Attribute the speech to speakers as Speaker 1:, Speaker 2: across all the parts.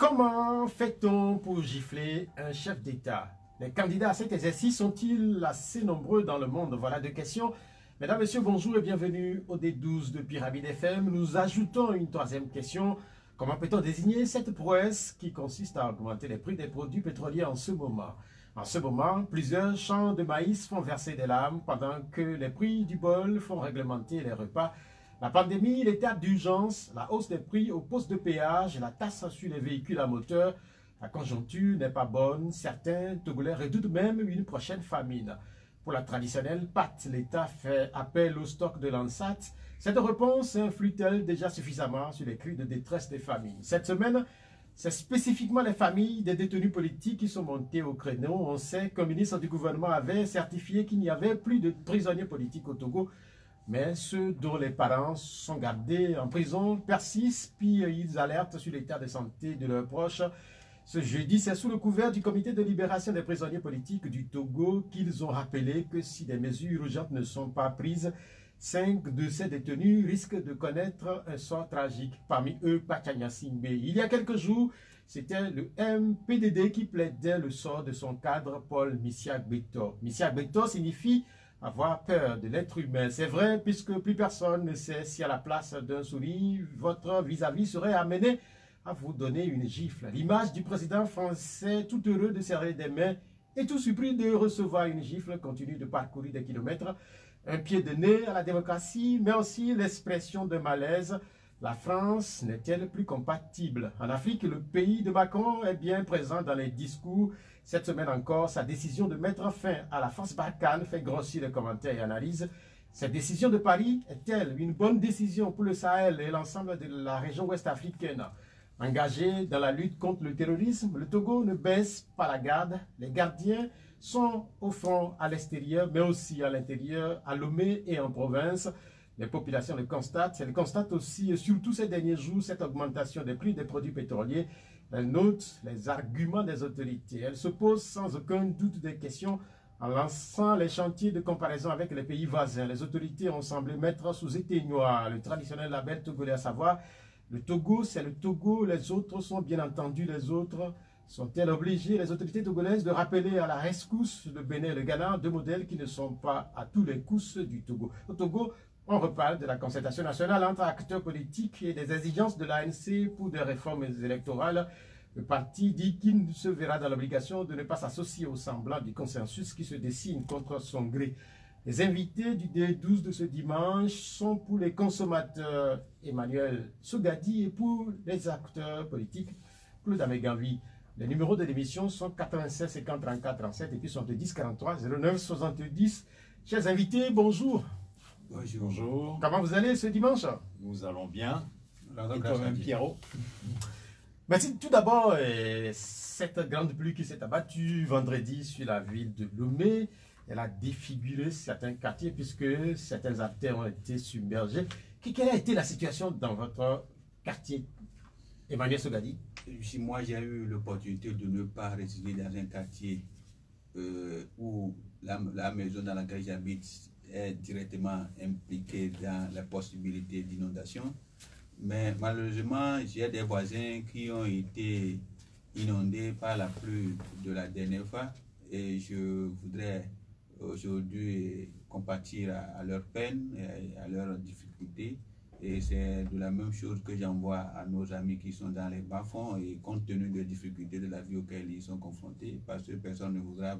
Speaker 1: Comment fait-on pour gifler un chef d'État? Les candidats à cet exercice sont-ils assez nombreux dans le monde? Voilà deux questions. Mesdames, Messieurs, bonjour et bienvenue au D12 de Pyramide FM. Nous ajoutons une troisième question. Comment peut-on désigner cette prouesse qui consiste à augmenter les prix des produits pétroliers en ce moment? En ce moment, plusieurs champs de maïs font verser des larmes pendant que les prix du bol font réglementer les repas. La pandémie, l'état d'urgence, la hausse des prix au poste de péage, la taxe sur les véhicules à moteur, la conjoncture n'est pas bonne. Certains Togolais redoutent même une prochaine famine. Pour la traditionnelle pâte, l'État fait appel au stock de l'ANSAT. Cette réponse influe-t-elle déjà suffisamment sur les cris de détresse des familles? Cette semaine, c'est spécifiquement les familles des détenus politiques qui sont montées au créneau. On sait qu'un ministre du gouvernement avait certifié qu'il n'y avait plus de prisonniers politiques au Togo. Mais ceux dont les parents sont gardés en prison persistent, puis ils alertent sur l'état de santé de leurs proches. Ce jeudi, c'est sous le couvert du comité de libération des prisonniers politiques du Togo qu'ils ont rappelé que si des mesures urgentes ne sont pas prises, 5 de ces détenus risquent de connaître un sort tragique. Parmi eux, Pachanya Singbe. Il y a quelques jours, c'était le MPDD qui plaidait le sort de son cadre Paul Missiak-Beto. Missiak-Beto signifie avoir peur de l'être humain. C'est vrai, puisque plus personne ne sait si à la place d'un sourire, votre vis-à-vis serait amené à vous donner une gifle. L'image du président français tout heureux de serrer des mains et tout surpris de recevoir une gifle continue de parcourir des kilomètres. Un pied de nez à la démocratie, mais aussi l'expression de malaise. La France n'est-elle plus compatible? En Afrique, le pays de Macron est bien présent dans les discours. Cette semaine encore, sa décision de mettre fin à la force Barkhane fait grossir les commentaires et analyses. Cette décision de Paris est-elle une bonne décision pour le Sahel et l'ensemble de la région ouest africaine? Engagé dans la lutte contre le terrorisme, le Togo ne baisse pas la garde. Les gardiens sont au front à l'extérieur, mais aussi à l'intérieur, à Lomé et en province. Les populations le constatent. Elles constatent aussi, surtout ces derniers jours, cette augmentation des prix des produits pétroliers. Elles notent les arguments des autorités. Elles se posent sans aucun doute des questions en lançant les chantiers de comparaison avec les pays voisins. Les autorités ont semblé mettre sous éteignoir le traditionnel label togolais, à savoir le Togo, c'est le Togo, les autres sont bien entendu les autres. Sont-elles obligées, les autorités togolaises, de rappeler à la rescousse le Bénin et le Ghana, deux modèles qui ne sont pas à tous les coups du Togo? Au Togo, on reparle de la concertation nationale entre acteurs politiques et des exigences de l'ANC pour des réformes électorales. Le parti dit qu'il se verra dans l'obligation de ne pas s'associer au semblant du consensus qui se dessine contre son gré. Les invités du D12 de ce dimanche sont pour les consommateurs Emmanuel Sogadi et pour les acteurs politiques Claude Ameganvi. Les numéros de l'émission sont 96 50 34 37 et puis 70 43 09 70. Chers invités, bonjour.
Speaker 2: Bonjour. Bonjour.
Speaker 1: Comment vous allez ce dimanche?
Speaker 2: Nous allons bien. Et toi-même, Pierrot?
Speaker 1: Merci. Tout d'abord, cette grande pluie qui s'est abattue vendredi sur la ville de Lomé, elle a défiguré certains quartiers puisque certains artères ont été submergées. Quelle a été la situation dans votre quartier, Emmanuel Sogadi?
Speaker 3: Si moi j'ai eu l'opportunité de ne pas résider dans un quartier où la maison dans laquelle j'habite est directement impliquée dans la possibilité d'inondation, mais malheureusement j'ai des voisins qui ont été inondés par la pluie de la dernière fois et je voudrais aujourd'hui compatir à leur peine et à leurs difficultés. Et c'est de la même chose que j'envoie à nos amis qui sont dans les bas-fonds et compte tenu des difficultés de la vie auxquelles ils sont confrontés, parce que personne ne voudra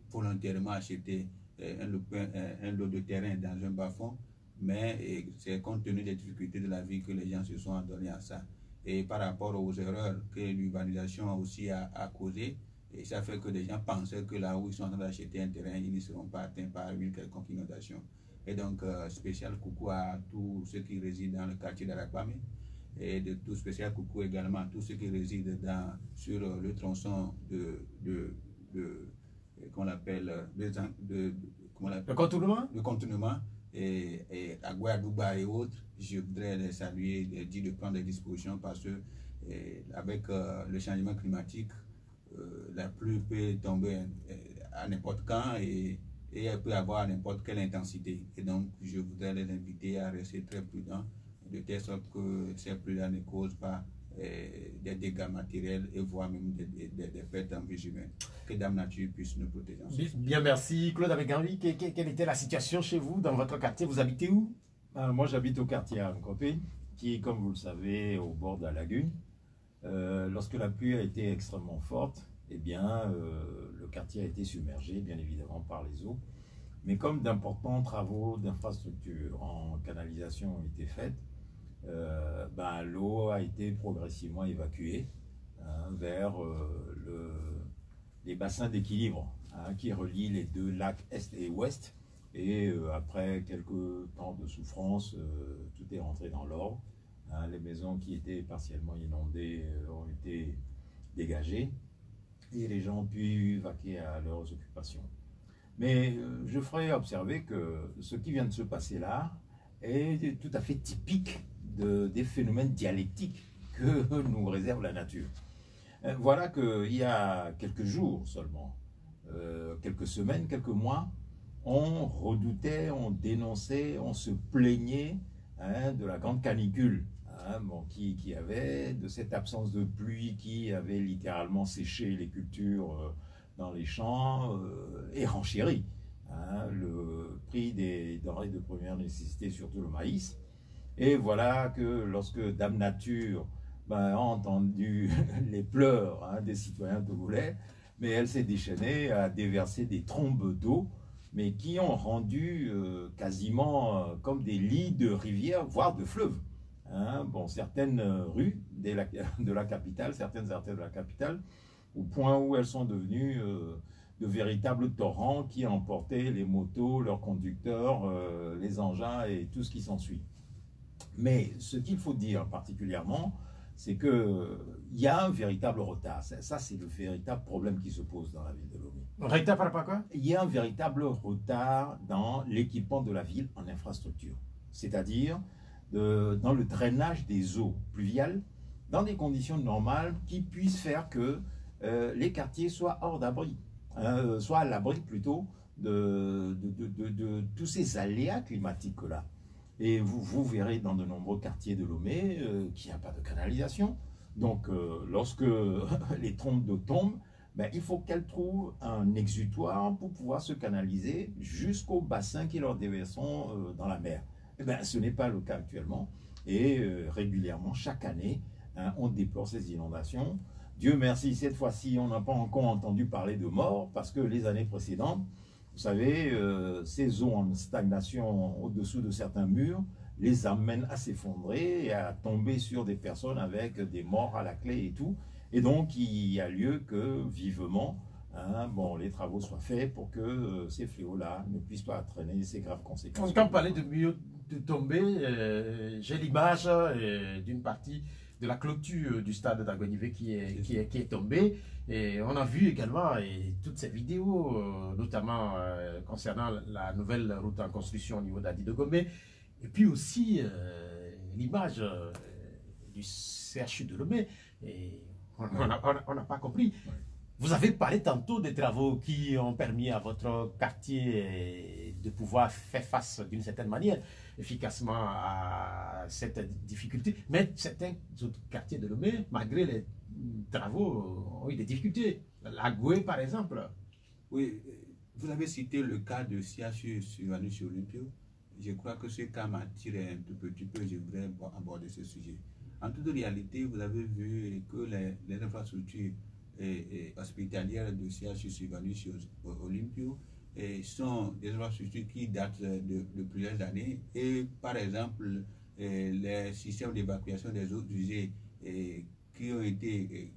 Speaker 3: volontairement acheter un lot de terrain dans un bas-fond, mais c'est compte tenu des difficultés de la vie que les gens se sont adonnés à ça. Et par rapport aux erreurs que l'urbanisation aussi a causées, et ça fait que les gens pensaient que là où ils sont en train d'acheter un terrain, ils ne seront pas atteints par une quelconque inondation. Et donc, spécial coucou à tous ceux qui résident dans le quartier d'Arapamé et de tout spécial coucou également à tous ceux qui résident sur le tronçon qu'on appelle
Speaker 1: le contournement.
Speaker 3: Le contournement et à Guadouba et autres. Je voudrais les saluer et dire de prendre des dispositions parce que avec le changement climatique, la pluie peut tomber à n'importe quand et elle peut avoir n'importe quelle intensité. Et donc, je voudrais les inviter à rester très prudents, de telle sorte que ces pluies-là ne causent pas des dégâts matériels et voire même des pertes en vie humaine. Que Dame Nature puisse nous protéger.
Speaker 1: Bien, merci. Claude Abeganvi, quelle était la situation chez vous, dans votre quartier? Vous habitez où?
Speaker 2: Moi, j'habite au quartier Ankopé, qui est, comme vous le savez, au bord de la lagune. Lorsque la pluie a été extrêmement forte, eh bien, le quartier a été submergé, bien évidemment, par les eaux. Mais comme d'importants travaux d'infrastructure en canalisation ont été faits, l'eau a été progressivement évacuée vers les bassins d'équilibre qui relient les deux lacs Est et Ouest. Et après quelques temps de souffrance, tout est rentré dans l'ordre. Les maisons qui étaient partiellement inondées ont été dégagées et les gens ont pu vaquer à leurs occupations. Mais je ferai observer que ce qui vient de se passer là est tout à fait typique des phénomènes dialectiques que nous réserve la nature. Voilà qu'il y a quelques jours seulement, quelques semaines, quelques mois, on redoutait, on dénonçait, on se plaignait de la grande canicule qui avait, de cette absence de pluie qui avait littéralement séché les cultures dans les champs et renchéri le prix des denrées de première nécessité, surtout le maïs. Et voilà que lorsque Dame Nature a entendu les pleurs des citoyens togolais, mais elle s'est déchaînée à déverser des trombes d'eau, mais qui ont rendu quasiment comme des lits de rivières, voire de fleuves. Certaines rues de la capitale, certaines artères de la capitale, au point où elles sont devenues de véritables torrents qui emportaient les motos, leurs conducteurs, les engins et tout ce qui s'ensuit. Mais ce qu'il faut dire particulièrement, c'est qu'il y a un véritable retard. Ça, c'est le véritable problème qui se pose dans la ville de Lomé.
Speaker 1: Retard par rapport à quoi?
Speaker 2: Il y a un véritable retard dans l'équipement de la ville en infrastructure. C'est-à-dire dans le drainage des eaux pluviales dans des conditions normales qui puissent faire que les quartiers soient hors d'abri, soient à l'abri plutôt de tous ces aléas climatiques-là. Et vous verrez dans de nombreux quartiers de Lomé qu'il n'y a pas de canalisation. Donc, lorsque les trompes d'eau tombent, il faut qu'elles trouvent un exutoire pour pouvoir se canaliser jusqu'au bassin qui leur déverseront dans la mer. Ce n'est pas le cas actuellement. Et régulièrement, chaque année, on déplore ces inondations. Dieu merci, cette fois-ci, on n'a pas encore entendu parler de morts, parce que les années précédentes, vous savez, ces eaux en stagnation au-dessous de certains murs les amènent à s'effondrer et à tomber sur des personnes avec des morts à la clé et tout. Et donc, il y a lieu que, vivement, les travaux soient faits pour que ces fléaux-là ne puissent pas entraîner ces graves conséquences.
Speaker 1: Quand vous parlez de murs de tomber, j'ai l'image d'une partie de la clôture du stade d'Agonivé qui est tombée. Et on a vu également toutes ces vidéos, notamment concernant la nouvelle route en construction au niveau d'Adi de Gombe. Et puis aussi l'image du CHU de Lomé. Et on n'a pas compris. Ouais. Vous avez parlé tantôt des travaux qui ont permis à votre quartier de pouvoir faire face d'une certaine manière efficacement à cette difficulté. Mais certains autres quartiers de Lomé, malgré les travaux, ont eu des difficultés. La Goué, par exemple.
Speaker 3: Oui, vous avez cité le cas de CHU Sylvanus Olympio. Je crois que ce cas m'attire un tout petit peu. Je voudrais aborder ce sujet. En toute réalité, vous avez vu que les infrastructures hospitalières de CHU Sylvanus Olympio sont des infrastructures qui datent de plusieurs années. Et par exemple, les systèmes d'évacuation des eaux usées qui ont été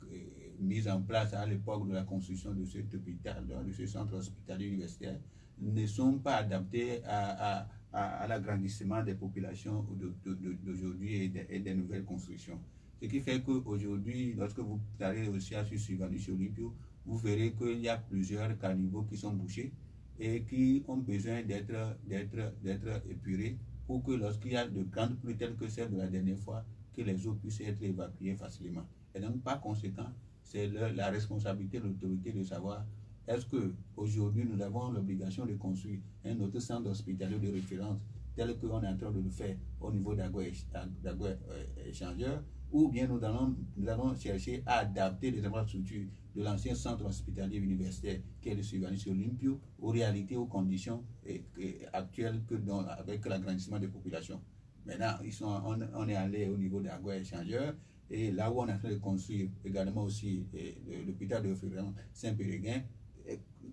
Speaker 3: mis en place à l'époque de la construction de cet hôpital, de ce centre hospitalier universitaire, ne sont pas adaptés à l'agrandissement des populations d'aujourd'hui et des nouvelles constructions. Ce qui fait qu'aujourd'hui, lorsque vous allez au CHU Sylvanus Olympio, vous verrez qu'il y a plusieurs caniveaux qui sont bouchés et qui ont besoin d'être épurés pour que lorsqu'il y a de grandes pluies telles que celle de la dernière fois, que les eaux puissent être évacuées facilement. Et donc, par conséquent, c'est la responsabilité de l'autorité de savoir est-ce qu'aujourd'hui nous avons l'obligation de construire un autre centre hospitalier de référence tel qu'on est en train de le faire au niveau d'Agua Échangeur, ou bien nous allons chercher à adapter les infrastructures de l'ancien centre hospitalier universitaire qui est le Sylvanus Olympio aux réalités, aux conditions actuelles avec l'agrandissement des populations. Maintenant, on est allé au niveau d'Agua Échangeur, et là où on est en train de construire également aussi l'hôpital de référence Saint-Péréguin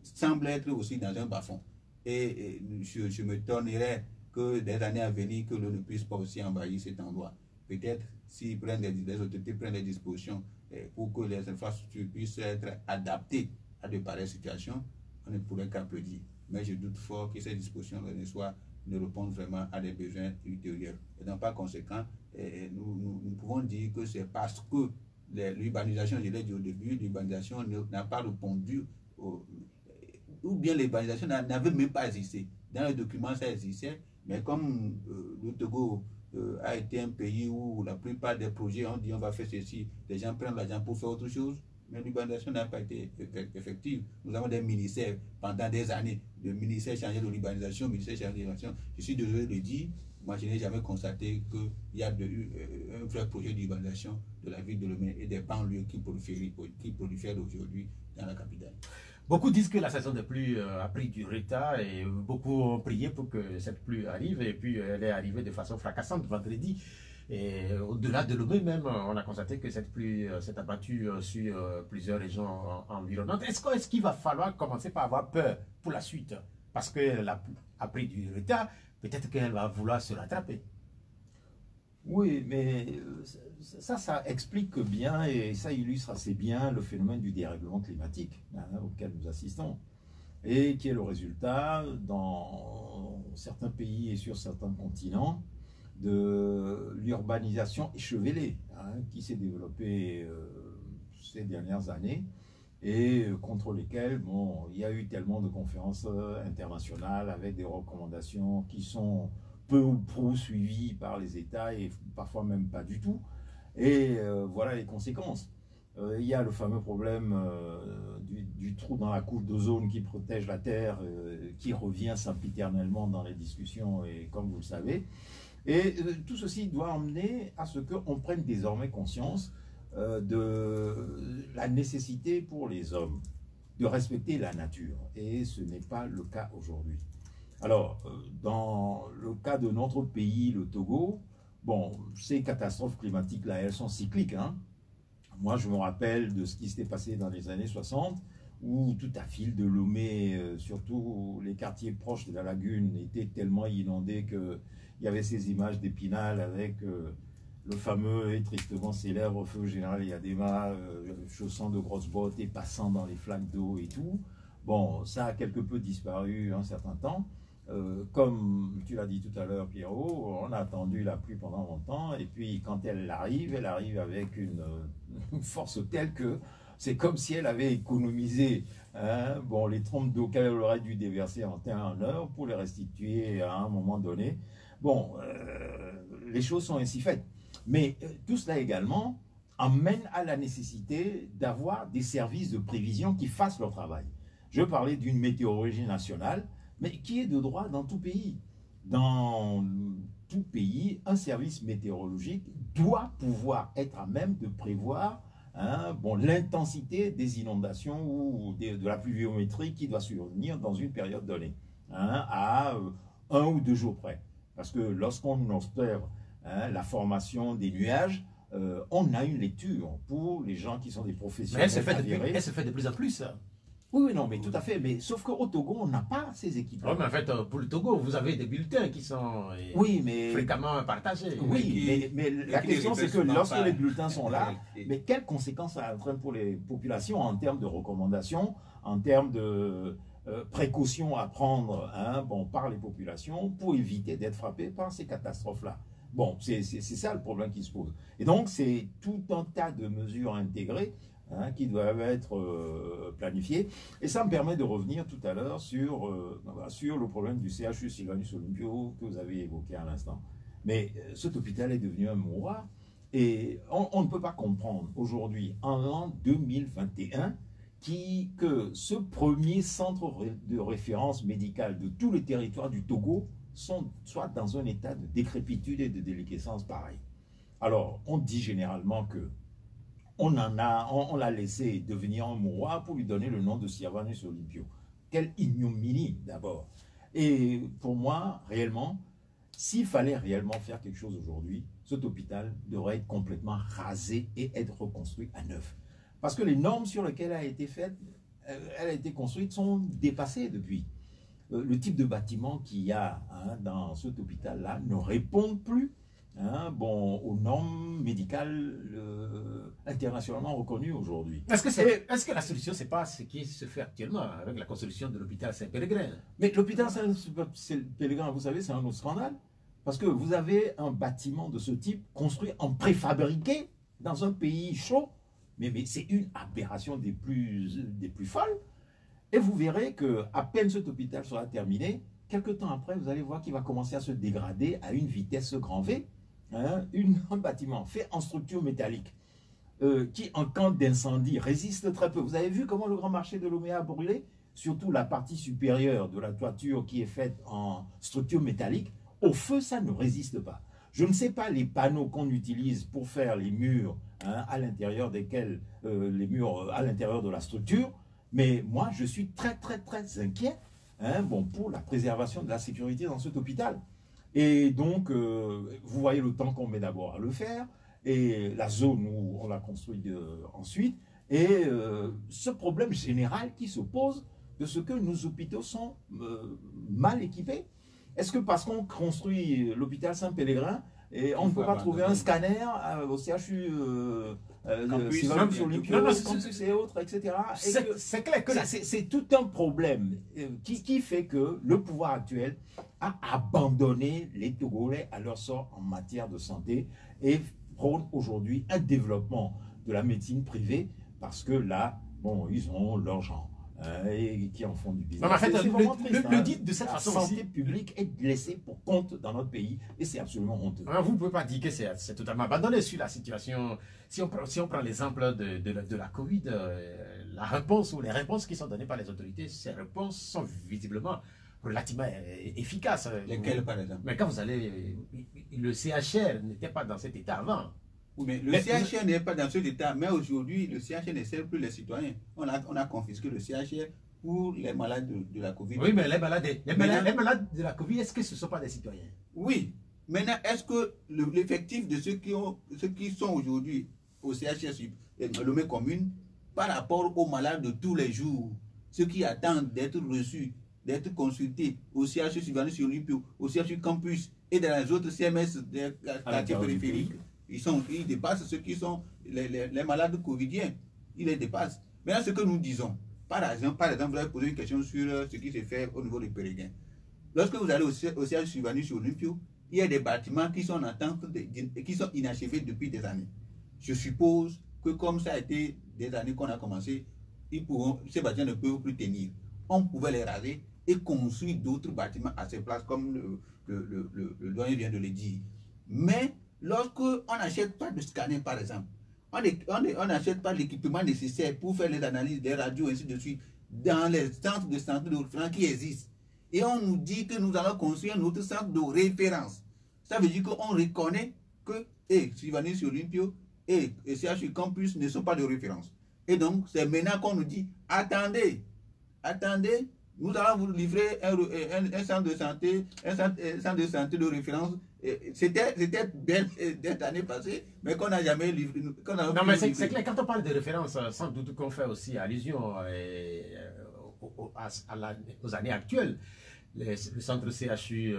Speaker 3: semble être aussi dans un bas-fond. Et je me donnerais que des années à venir, que l'on ne puisse pas aussi envahir cet endroit. Peut-être si les autorités prennent des dispositions pour que les infrastructures puissent être adaptées à de pareilles situations, on ne pourrait qu'applaudir. Mais je doute fort que ces dispositions ne répondent vraiment à des besoins ultérieurs. Et donc, par conséquent, nous pouvons dire que c'est parce que l'urbanisation, je l'ai dit au début, l'urbanisation n'a pas répondu, ou bien l'urbanisation n'avait même pas existé. Dans le document, ça existait, mais comme le Togo a été un pays où la plupart des projets, on dit on va faire ceci, les gens prennent l'argent pour faire autre chose, mais l'urbanisation n'a pas été effective. Nous avons des ministères pendant des années, le ministère chargé de l'urbanisation, le ministère chargé de l'urbanisation. Je suis désolé de le dire, moi je n'ai jamais constaté qu'il y a un vrai projet d'urbanisation de la ville de Lomé et des banlieues qui prolifèrent aujourd'hui dans la capitale.
Speaker 1: Beaucoup disent que la saison des pluies a pris du retard et beaucoup ont prié pour que cette pluie arrive, et puis elle est arrivée de façon fracassante vendredi. Et au-delà de Lomé même, on a constaté que cette pluie s'est abattue sur plusieurs régions environnantes. Est-ce qu'il va falloir commencer par avoir peur pour la suite? Parce qu'elle a pris du retard, peut-être qu'elle va vouloir se rattraper.
Speaker 2: Oui, mais ça explique bien et ça illustre assez bien le phénomène du dérèglement climatique auquel nous assistons, et qui est le résultat, dans certains pays et sur certains continents, de l'urbanisation échevelée qui s'est développée ces dernières années, et contre lesquelles il y a eu tellement de conférences internationales avec des recommandations qui sont peu ou prou suivi par les États et parfois même pas du tout. Et voilà les conséquences. Il y a le fameux problème du trou dans la couche d'ozone qui protège la Terre, qui revient sempiternellement dans les discussions, et comme vous le savez. Et tout ceci doit emmener à ce qu'on prenne désormais conscience de la nécessité pour les hommes de respecter la nature. Et ce n'est pas le cas aujourd'hui. Alors, dans le cas de notre pays, le Togo, bon, ces catastrophes climatiques-là, elles sont cycliques. Moi, je me rappelle de ce qui s'était passé dans les années 60, où tout à fil de Lomé, surtout les quartiers proches de la lagune, étaient tellement inondés qu'il y avait ces images d'Épinal avec le fameux et tristement célèbre feu général Yadema, chaussant de grosses bottes et passant dans les flaques d'eau et tout. Bon, ça a quelque peu disparu un certain temps. Comme tu l'as dit tout à l'heure, Pierrot, on a attendu la pluie pendant longtemps, et puis quand elle arrive avec une force telle que c'est comme si elle avait économisé les trompes d'eau qu'elle aurait dû déverser en temps et en heure pour les restituer à un moment donné. Bon, les choses sont ainsi faites. Mais tout cela également amène à la nécessité d'avoir des services de prévision qui fassent leur travail. Je parlais d'une météorologie nationale, mais qui est de droit dans tout pays. Dans tout pays, un service météorologique doit pouvoir être à même de prévoir l'intensité des inondations ou de la pluviométrie qui doit survenir dans une période donnée, à 1 ou 2 jours près. Parce que lorsqu'on observe la formation des nuages, on a une lecture pour les gens qui sont des professionnels.
Speaker 1: Mais elle se fait de plus en plus.
Speaker 2: Oui, non, mais tout à fait. Mais sauf qu'au Togo, on n'a pas ces équipements.
Speaker 1: Oui, mais en fait, pour le Togo, vous avez des bulletins qui sont fréquemment partagés.
Speaker 2: Oui, mais la question, c'est que lorsque les bulletins sont là, mais quelles conséquences ça entraîne pour les populations en termes de recommandations, en termes de précautions à prendre par les populations pour éviter d'être frappées par ces catastrophes-là? Bon, c'est ça le problème qui se pose. Et donc, c'est tout un tas de mesures intégrées qui doivent être planifiées. Et ça me permet de revenir tout à l'heure sur le problème du CHU Sylvanus Olympio que vous avez évoqué à l'instant. Mais cet hôpital est devenu un mouroir, et on ne peut pas comprendre aujourd'hui, en l'an 2021, que ce premier centre de référence médicale de tout le territoire du Togo soit dans un état de décrépitude et de déliquescence pareil. Alors, on dit généralement que on l'a laissé devenir un mouroir pour lui donner le nom de Sylvanus Olympio. Quelle ignominie d'abord. Et pour moi, réellement, s'il fallait réellement faire quelque chose aujourd'hui, cet hôpital devrait être complètement rasé et être reconstruit à neuf. Parce que les normes sur lesquelles elle a été construite sont dépassées depuis. Le type de bâtiment qu'il y a dans cet hôpital-là ne répond plus aux normes médicales internationalement reconnues aujourd'hui.
Speaker 1: Est-ce que la solution, c'est pas ce qui se fait actuellement avec la construction de l'hôpital Saint-Pélégrin?
Speaker 2: Mais l'hôpital Saint-Pélégrin, vous savez, c'est un autre scandale. Parce que vous avez un bâtiment de ce type construit en préfabriqué dans un pays chaud. Mais c'est une aberration des plus folles. Et vous verrez qu'à peine cet hôpital sera terminé, quelques temps après, vous allez voir qu'il va commencer à se dégrader à une vitesse grand V. Un bâtiment fait en structure métallique qui, en cas d'incendie, résiste très peu. Vous avez vu comment le grand marché de Lomé a brûlé? Surtout la partie supérieure de la toiture qui est faite en structure métallique. Au feu, ça ne résiste pas. Je ne sais pas les panneaux qu'on utilise pour faire les murs à l'intérieur desquels, les murs à l'intérieur de la structure, mais moi, je suis très, très, très inquiet pour la préservation de la sécurité dans cet hôpital. Et donc, vous voyez le temps qu'on met d'abord à le faire, et la zone où on l'a construit ensuite, et ce problème général qui se pose de ce que nos hôpitaux sont mal équipés. Est-ce que parce qu'on construit l'hôpital Saint-Pélégrin, et on ne peut pas trouver un scanner au CHU Sylvanus Olympio, Campus et autres, etc.
Speaker 1: C'est clair que
Speaker 2: c'est tout un problème qui fait que le pouvoir actuel a abandonné les Togolais à leur sort en matière de santé et prône aujourd'hui un développement de la médecine privée parce que là, bon, ils ont leur genre. Et qui en font du business.
Speaker 1: En fait, le dit de cette façon
Speaker 2: aussi. La santé publique est laissée pour compte dans notre pays et c'est absolument honteux.
Speaker 1: Vous ne pouvez pas dire que c'est totalement abandonné sur la situation. Si on prend l'exemple de la Covid, la réponse ou les réponses qui sont données par les autorités, ces réponses sont visiblement relativement efficaces.
Speaker 3: Lesquelles, par exemple?
Speaker 1: Mais quand vous allez... Le CHR n'était pas dans cet état avant.
Speaker 3: Oui, mais le CHR n'est pas dans cet état, mais aujourd'hui, le CHR ne sert plus les citoyens. On a confisqué le CHR pour les malades de la Covid.
Speaker 1: Oui, mais les malades de la Covid, est-ce que ce ne sont pas des citoyens?
Speaker 3: Oui. Maintenant, est-ce que l'effectif de ceux qui sont aujourd'hui au CHR Lomé commune, par rapport aux malades de tous les jours, ceux qui attendent d'être reçus, d'être consultés au CHU Sylvanus Olympio, au CHU Campus et dans les autres CMS des quartiers périphériques, ils dépassent ceux qui sont les malades covidiens. Ils les dépassent. Maintenant, ce que nous disons, par exemple, vous avez posé une question sur ce qui se fait au niveau des Pérégrins. Lorsque vous allez au CHU Sylvanus Olympio, il y a des bâtiments qui sont en attente et qui sont inachevés depuis des années. Je suppose que comme ça a été des années qu'on a commencé, ces bâtiments ne peuvent plus tenir. On pouvait les raser et construire d'autres bâtiments à ces places, comme le doyen vient de le dire. Mais lorsque on n'achète pas de scanner, par exemple, on n'achète pas l'équipement nécessaire pour faire les analyses des radios, ainsi de suite, dans les centres de santé de référence qui existent. Et on nous dit que nous allons construire notre centre de référence. Ça veut dire qu'on reconnaît que Sylvanus Olympio et CHU Campus ne sont pas de référence. Et donc, c'est maintenant qu'on nous dit, attendez, nous allons vous livrer un centre de santé, un centre de santé de référence. C'était bien des années passées, mais qu'on n'a jamais livré.
Speaker 1: Non, mais c'est clair, quand on parle de référence, sans doute qu'on fait aussi allusion aux années actuelles. Le centre CHU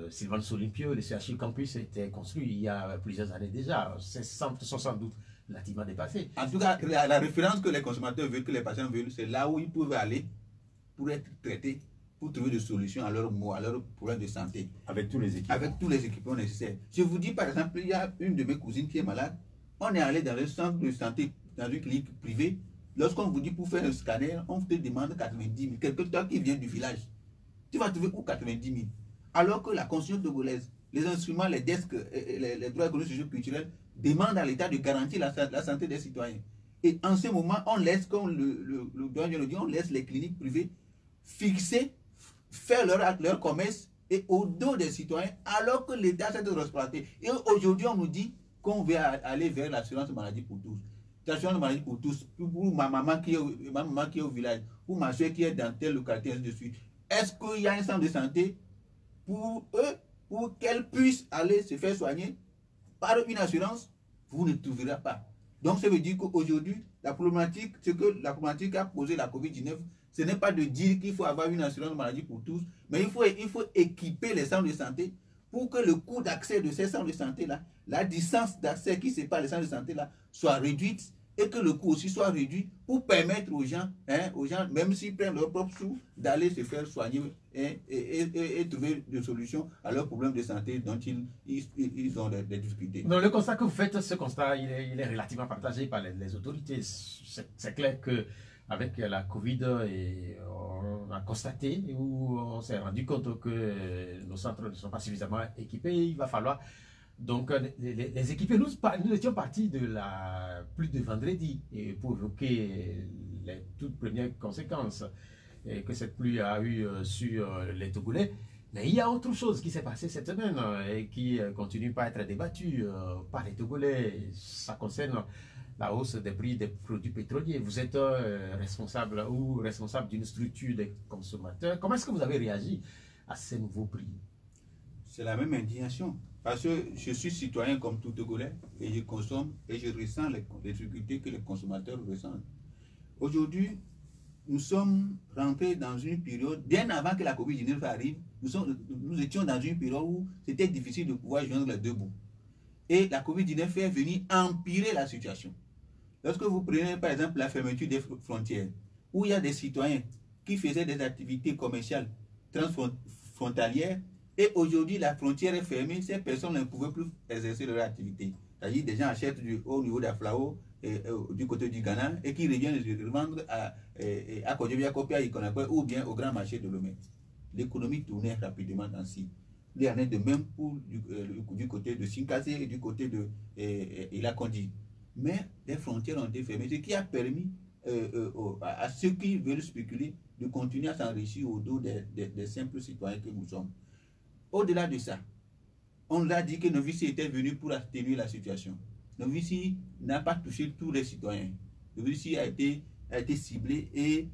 Speaker 1: Sylvanus Olympio, le CHU Campus était construit il y a plusieurs années déjà. Ces centres sont sans doute relativement dépassés.
Speaker 3: En tout cas, la référence que les consommateurs veulent, que les patients veulent, c'est là où ils peuvent aller pour être traités, pour trouver des solutions à leurs problèmes de santé.
Speaker 2: Avec tous les équipements.
Speaker 3: Avec tous les équipements nécessaires. Je vous dis par exemple, il y a une de mes cousines qui est malade. On est allé dans un centre de santé, dans une clinique privée. Lorsqu'on vous dit pour faire un scanner, on te demande 90 000. Quelqu'un qui vient du village, tu vas trouver où 90 000? Alors que la Constitution togolaise, les instruments, les desks, les droits économiques, sociaux, culturels demandent à l'État de garantir la santé des citoyens. Et en ce moment, on laisse, comme le doyen le dit, on laisse les cliniques privées fixer, faire leur commerce et au dos des citoyens, alors que l'État s'est exploité. Et aujourd'hui, on nous dit qu'on veut aller vers l'assurance maladie pour tous. L'assurance maladie pour tous, pour ma maman qui est au village, pour ma soeur qui est dans telle localité, ainsi de suite. Est-ce qu'il y a un centre de santé pour eux, pour qu'elles puissent aller se faire soigner par une assurance? Vous ne trouverez pas. Donc, ça veut dire qu'aujourd'hui, la problématique qu'a posé la COVID-19, ce n'est pas de dire qu'il faut avoir une assurance maladie pour tous, mais il faut équiper les centres de santé pour que le coût d'accès de ces centres de santé-là, la distance d'accès qui sépare les centres de santé-là, soit réduite et que le coût aussi soit réduit pour permettre aux gens, même s'ils prennent leur propre sous, d'aller se faire soigner et trouver des solutions à leurs problèmes de santé dont ils ont des difficultés.
Speaker 1: Donc, le constat que vous faites, ce constat, il est relativement partagé par les autorités. C'est clair que avec la Covid, on a constaté ou on s'est rendu compte que nos centres ne sont pas suffisamment équipés. Il va falloir donc les équiper. Nous étions partis de la pluie de vendredi et pour évoquer les toutes premières conséquences que cette pluie a eu sur les Togolais. Mais il y a autre chose qui s'est passé cette semaine et qui continue pas à être débattue par les Togolais. Ça concerne la hausse des prix des produits pétroliers. Vous êtes responsable d'une structure des consommateurs. Comment est-ce que vous avez réagi à ces nouveaux prix?
Speaker 3: C'est la même indignation. Parce que je suis citoyen comme tout Togolais et je consomme et je ressens les difficultés que les consommateurs ressentent. Aujourd'hui, nous sommes rentrés dans une période, bien avant que la COVID-19 arrive, nous étions dans une période où c'était difficile de pouvoir joindre les deux bouts. Et la COVID-19 est venue empirer la situation. Lorsque vous prenez par exemple la fermeture des frontières, où il y a des citoyens qui faisaient des activités commerciales transfrontalières, et aujourd'hui la frontière est fermée, ces personnes ne pouvaient plus exercer leur activité. C'est-à-dire des gens achètent au niveau d'Aflao, du côté du Ghana, et qui reviennent les revendre à Kodjebia-Kopia, ou bien au grand marché de Lomé. L'économie tournait rapidement ainsi. Il y en a de même pour du côté de Sinkase et du côté de Ilakondi. Mais les frontières ont été fermées, ce qui a permis à ceux qui veulent spéculer de continuer à s'enrichir au dos des simples citoyens que nous sommes. Au-delà de ça, on l'a dit que Novici était venu pour atténuer la situation. Novici n'a pas touché tous les citoyens. Novici a été ciblé et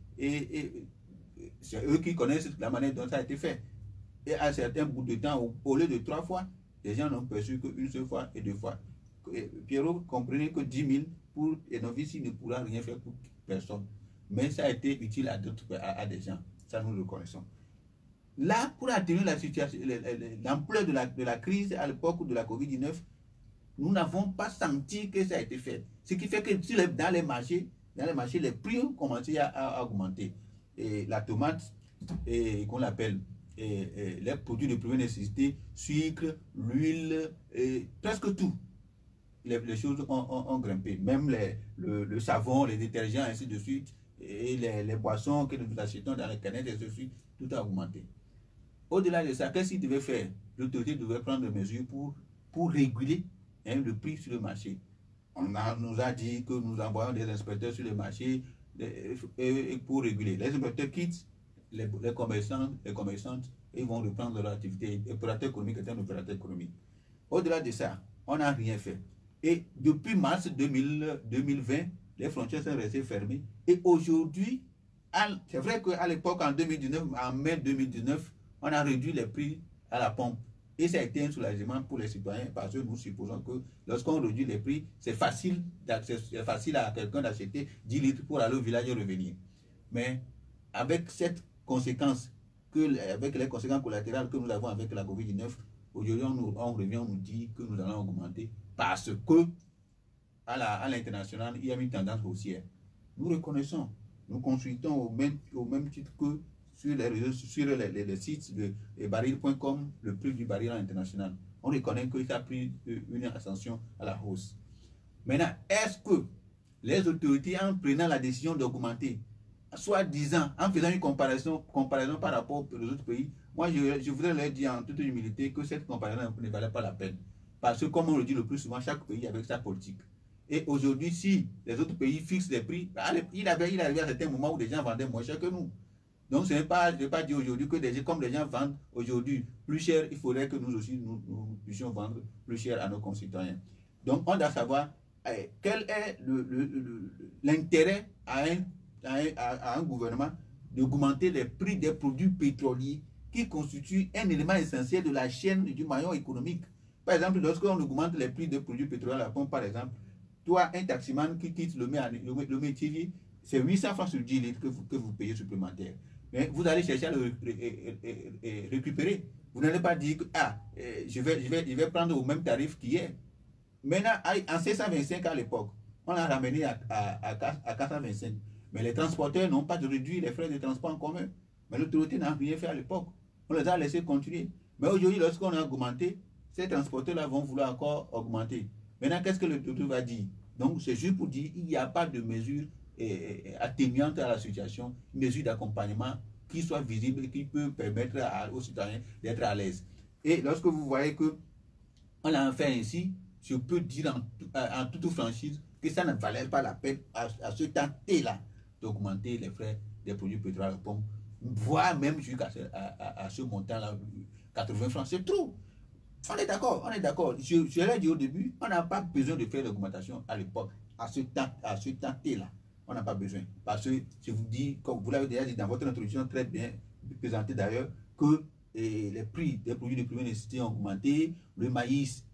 Speaker 3: c'est eux qui connaissent la manière dont ça a été fait. Et à certains bouts de temps, au lieu de 3 fois, les gens n'ont perçu qu'une seule fois et 2 fois. Pierrot comprenait que 10 000 pour les novices ne pourra rien faire pour personne. Mais ça a été utile à des gens. Ça, nous le connaissons. Là, pour atténuer la situation, l'ampleur de la crise à l'époque de la COVID-19, nous n'avons pas senti que ça a été fait. Ce qui fait que dans les marchés, les prix ont commencé à augmenter. Et la tomate, qu'on l'appelle, les produits de première nécessité, sucre, l'huile, presque tout. Les choses ont grimpé. Même le savon, les détergents, ainsi de suite, et les boissons que nous achetons dans les canettes, ainsi de suite, tout a augmenté. Au-delà de ça, qu'est-ce qu'il devait faire? L'autorité devait prendre des mesures pour réguler le prix sur le marché. On nous a dit que nous envoyons des inspecteurs sur le marché pour réguler. Les inspecteurs quittent les commerçants, les commerçantes, et ils vont reprendre leur activité. Opérateur économique est un opérateur économique. Au-delà de ça, on n'a rien fait. Et depuis mars 2020, les frontières sont restées fermées. Et aujourd'hui, c'est vrai qu'à l'époque, en mai 2019, on a réduit les prix à la pompe. Et ça a été un soulagement pour les citoyens parce que nous supposons que lorsqu'on réduit les prix, c'est facile à quelqu'un d'acheter 10 litres pour aller au village et revenir. Mais avec cette conséquence, avec les conséquences collatérales que nous avons avec la COVID-19, aujourd'hui on revient, on nous dit que nous allons augmenter parce que à l'international, il y a une tendance haussière. Nous reconnaissons, nous consultons au même titre que sur les sites de baril.com, le prix du baril international. On reconnaît que ça a pris une ascension à la hausse. Maintenant, est-ce que les autorités, en prenant la décision d'augmenter, soit disant, en faisant une comparaison par rapport aux autres pays, moi je voudrais leur dire en toute humilité que cette comparaison ne valait pas la peine. Parce que comme on le dit le plus souvent, chaque pays avec sa politique. Et aujourd'hui, si les autres pays fixent les prix, il arrivait à certains moments où les gens vendaient moins cher que nous. Donc, ce n'est pas, je ne vais pas dire aujourd'hui que comme les gens vendent aujourd'hui plus cher, il faudrait que nous aussi, nous puissions vendre plus cher à nos concitoyens. Donc, on doit savoir quel est l'intérêt à un gouvernement d'augmenter les prix des produits pétroliers qui constituent un élément essentiel de la chaîne du maillon économique. Par exemple, lorsqu'on augmente les prix des produits pétroliers à la pompe, par exemple, toi, un taximan qui quitte le métier, c'est 800 francs sur 10 litres que vous payez supplémentaire. Mais vous allez chercher à le récupérer. Vous n'allez pas dire que je vais prendre au même tarif qu'hier. Maintenant, en 625 à l'époque, on l'a ramené à 425. Mais les transporteurs n'ont pas réduit les frais de transport en commun. Mais l'autorité n'a rien fait à l'époque. On les a laissés continuer. Mais aujourd'hui, lorsqu'on a augmenté, ces transporteurs-là vont vouloir encore augmenter. Maintenant, qu'est-ce que l'autorité va dire? Donc, c'est juste pour dire qu'il n'y a pas de mesure atténuante à la situation, une mesure d'accompagnement qui soit visible et qui peut permettre aux citoyens d'être à l'aise. Et lorsque vous voyez que on a fait ainsi, je peux dire en toute franchise que ça ne valait pas la peine à ce temps-là d'augmenter les frais des produits pétroliers à la pompe, voire même jusqu'à ce montant-là, 80 francs, c'est trop. On est d'accord, on est d'accord. Je l'ai dit au début, on n'a pas besoin de faire l'augmentation à l'époque, à ce temps-là. On n'a pas besoin. Parce que je vous dis, comme vous l'avez déjà dit dans votre introduction, très bien présentée d'ailleurs, que les prix des produits de première nécessité ont augmenté, le maïs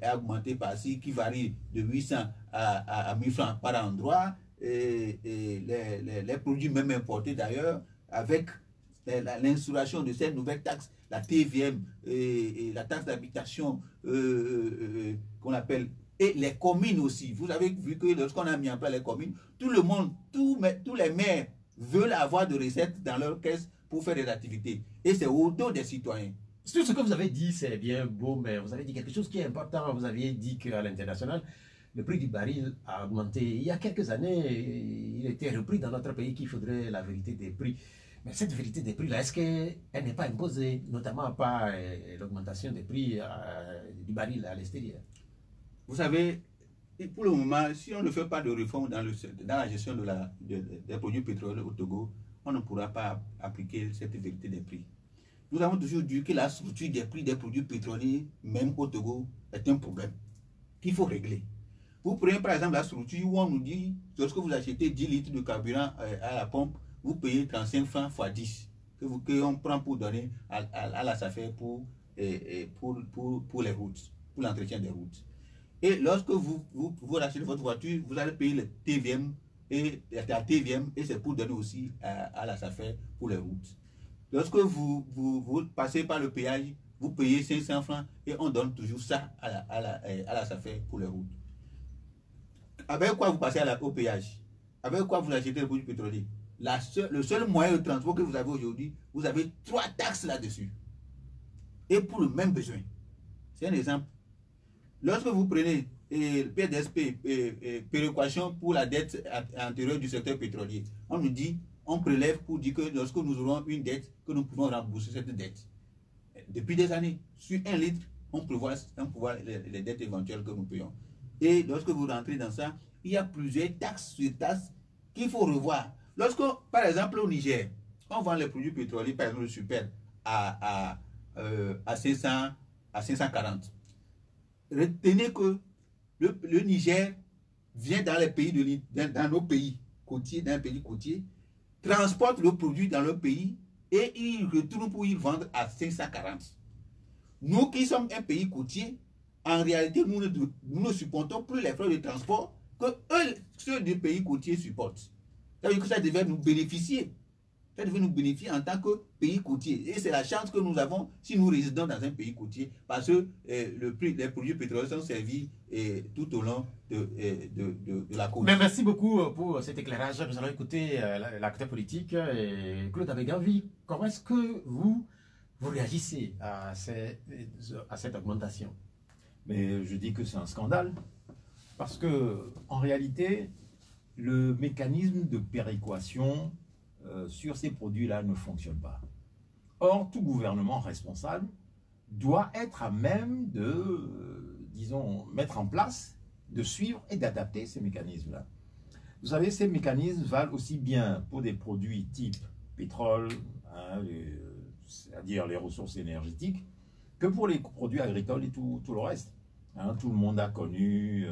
Speaker 3: a augmenté par-ci, qui varie de 800 à 1000 francs par endroit, les produits même importés d'ailleurs, avec l'instauration de cette nouvelle taxe, la TVM, et la taxe d'habitation qu'on appelle, et les communes aussi. Vous avez vu que lorsqu'on a mis en place les communes, tout le monde, tous les maires veulent avoir de recettes dans leur caisse pour faire des activités. Et c'est au dos des citoyens.
Speaker 1: Tout ce que vous avez dit, c'est bien beau, mais vous avez dit quelque chose qui est important. Vous aviez dit qu'à l'international, le prix du baril a augmenté. Il y a quelques années, il était repris dans notre pays qu'il faudrait la vérité des prix. Mais cette vérité des prix-là, est-ce qu'elle n'est pas imposée, notamment par l'augmentation des prix du baril à l'extérieur?
Speaker 3: Vous savez, pour le moment, si on ne fait pas de réforme dans la gestion des produits pétroliers au Togo, on ne pourra pas appliquer cette vérité des prix. Nous avons toujours dit que la structure des prix des produits pétroliers, même au Togo, est un problème qu'il faut régler. Vous prenez par exemple la structure où on nous dit, lorsque vous achetez 10 litres de carburant à la pompe, vous payez 35 francs x 10 qu'on prend pour donner à la SAFER pour les routes, pour l'entretien des routes. Et lorsque vous rachetez votre voiture, vous allez payer le TVM et la TVM, et c'est pour donner aussi à la SAFER pour les routes. Lorsque vous passez par le péage, vous payez 500 francs et on donne toujours ça à la SAFER pour les routes. Avec quoi vous passez au péage? Avec quoi vous achetez le produit pétrolier? Le seul moyen de transport que vous avez aujourd'hui, vous avez 3 taxes là-dessus. Et pour le même besoin. C'est un exemple. Lorsque vous prenez le PDSP, péréquation pour la dette antérieure du secteur pétrolier, on nous dit, on prélève pour dire que lorsque nous aurons une dette, que nous pouvons rembourser cette dette. Depuis des années, sur 1 litre, on prévoit les dettes éventuelles que nous payons. Et lorsque vous rentrez dans ça, il y a plusieurs taxes sur taxes qu'il faut revoir. Lorsque, par exemple, au Niger, on vend les produits pétroliers, par exemple le super, à 540. Retenez que le Niger vient dans les pays dans nos pays côtiers, dans un pays côtier, transporte le produit dans le pays et il retourne pour y vendre à 540. Nous qui sommes un pays côtier, en réalité, nous ne supportons plus les frais de transport que ceux du pays côtier supportent. Ça veut dire que ça devait nous bénéficier. Ça devait nous bénéficier en tant que pays côtier. Et c'est la chance que nous avons si nous résidons dans un pays côtier, parce que les produits pétroliers sont servis tout au long de la côte.
Speaker 1: Mais merci beaucoup pour cet éclairage. Nous allons écouter l'acteur politique, Claude Abeganvi. Comment est-ce que vous réagissez à cette augmentation?
Speaker 2: Mais je dis que c'est un scandale, parce que en réalité, le mécanisme de péréquation sur ces produits-là ne fonctionne pas. Or, tout gouvernement responsable doit être à même de, disons, mettre en place, de suivre et d'adapter ces mécanismes-là. Vous savez, ces mécanismes valent aussi bien pour des produits type pétrole, hein, c'est-à-dire les ressources énergétiques, que pour les produits agricoles et tout le reste. Hein, tout le monde a connu,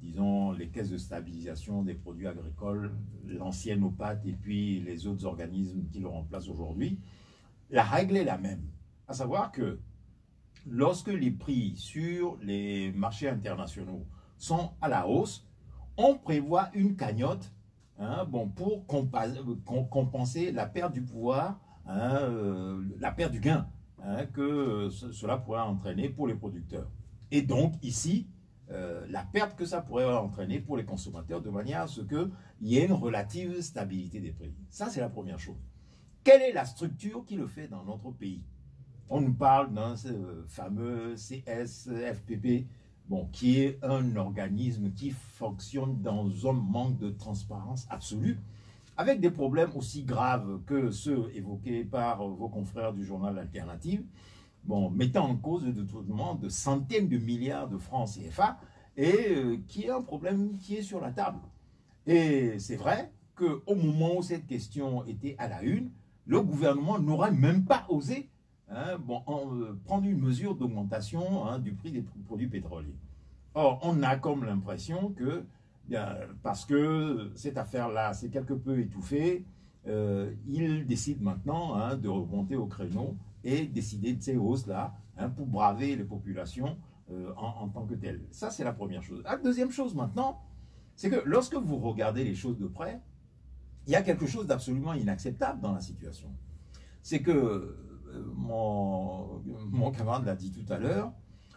Speaker 2: disons, les caisses de stabilisation des produits agricoles, l'ancienne OPAT et puis les autres organismes qui le remplacent aujourd'hui. La règle est la même, à savoir que lorsque les prix sur les marchés internationaux sont à la hausse, on prévoit une cagnotte, hein, bon, pour compenser la perte du pouvoir, hein, la perte du gain, hein, que cela pourrait entraîner pour les producteurs. Et donc ici, la perte que ça pourrait entraîner pour les consommateurs de manière à ce qu'il y ait une relative stabilité des prix. Ça, c'est la première chose. Quelle est la structure qui le fait dans notre pays? On nous parle d'un fameux CSFPP, bon, qui est un organisme qui fonctionne dans un manque de transparence absolue, avec des problèmes aussi graves que ceux évoqués par vos confrères du journal Alternative, bon, mettant en cause de détournement de centaines de milliards de francs CFA, et qui est un problème qui est sur la table. Et c'est vrai qu'au moment où cette question était à la une, le gouvernement n'aurait même pas osé, hein, bon, prendre une mesure d'augmentation, hein, du prix des produits pétroliers. Or, on a comme l'impression que, parce que cette affaire-là s'est quelque peu étouffée, il décide maintenant, hein, de remonter au créneau et décider de ces hausses-là, hein, pour braver les populations en tant que telles. Ça, c'est la première chose. La deuxième chose maintenant, c'est que lorsque vous regardez les choses de près, il y a quelque chose d'absolument inacceptable dans la situation. C'est que, mon camarade l'a dit tout à l'heure,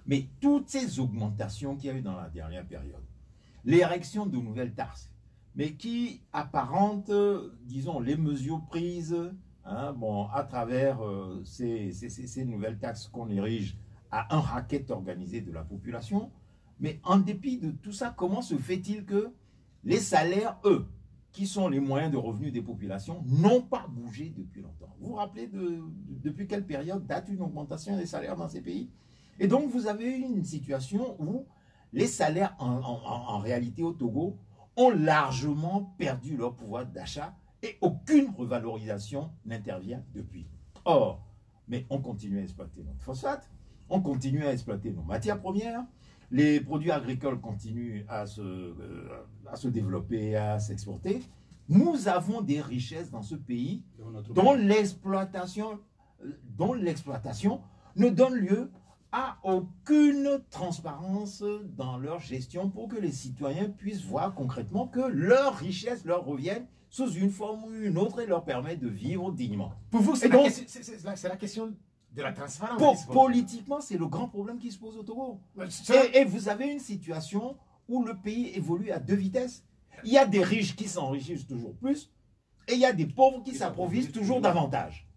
Speaker 2: mais toutes ces augmentations qu'il y a eu dans la dernière période, l'érection de nouvelles taxes, mais qui apparentent, disons, les mesures prises, hein, bon, à travers ces nouvelles taxes qu'on érige à un racket organisé de la population. Mais en dépit de tout ça, comment se fait-il que les salaires, eux, qui sont les moyens de revenus des populations, n'ont pas bougé depuis longtemps? Vous vous rappelez depuis quelle période date une augmentation des salaires dans ces pays? Et donc, vous avez une situation où les salaires, en réalité au Togo, ont largement perdu leur pouvoir d'achat et aucune revalorisation n'intervient depuis. Or, mais on continue à exploiter notre phosphate, on continue à exploiter nos matières premières, les produits agricoles continuent à se développer, à s'exporter. Nous avons des richesses dans ce pays dont l'exploitation ne donne lieu à aucune transparence dans leur gestion pour que les citoyens puissent voir concrètement que leurs richesses leur reviennent sous une forme ou une autre et leur permet de vivre dignement.
Speaker 1: Pour vous, c'est la question de la transparence.
Speaker 2: Politiquement, c'est le grand problème qui se pose au Togo. Et vous avez une situation où le pays évolue à deux vitesses. Il y a des riches qui s'enrichissent toujours plus et il y a des pauvres qui s'approvisent toujours davantage.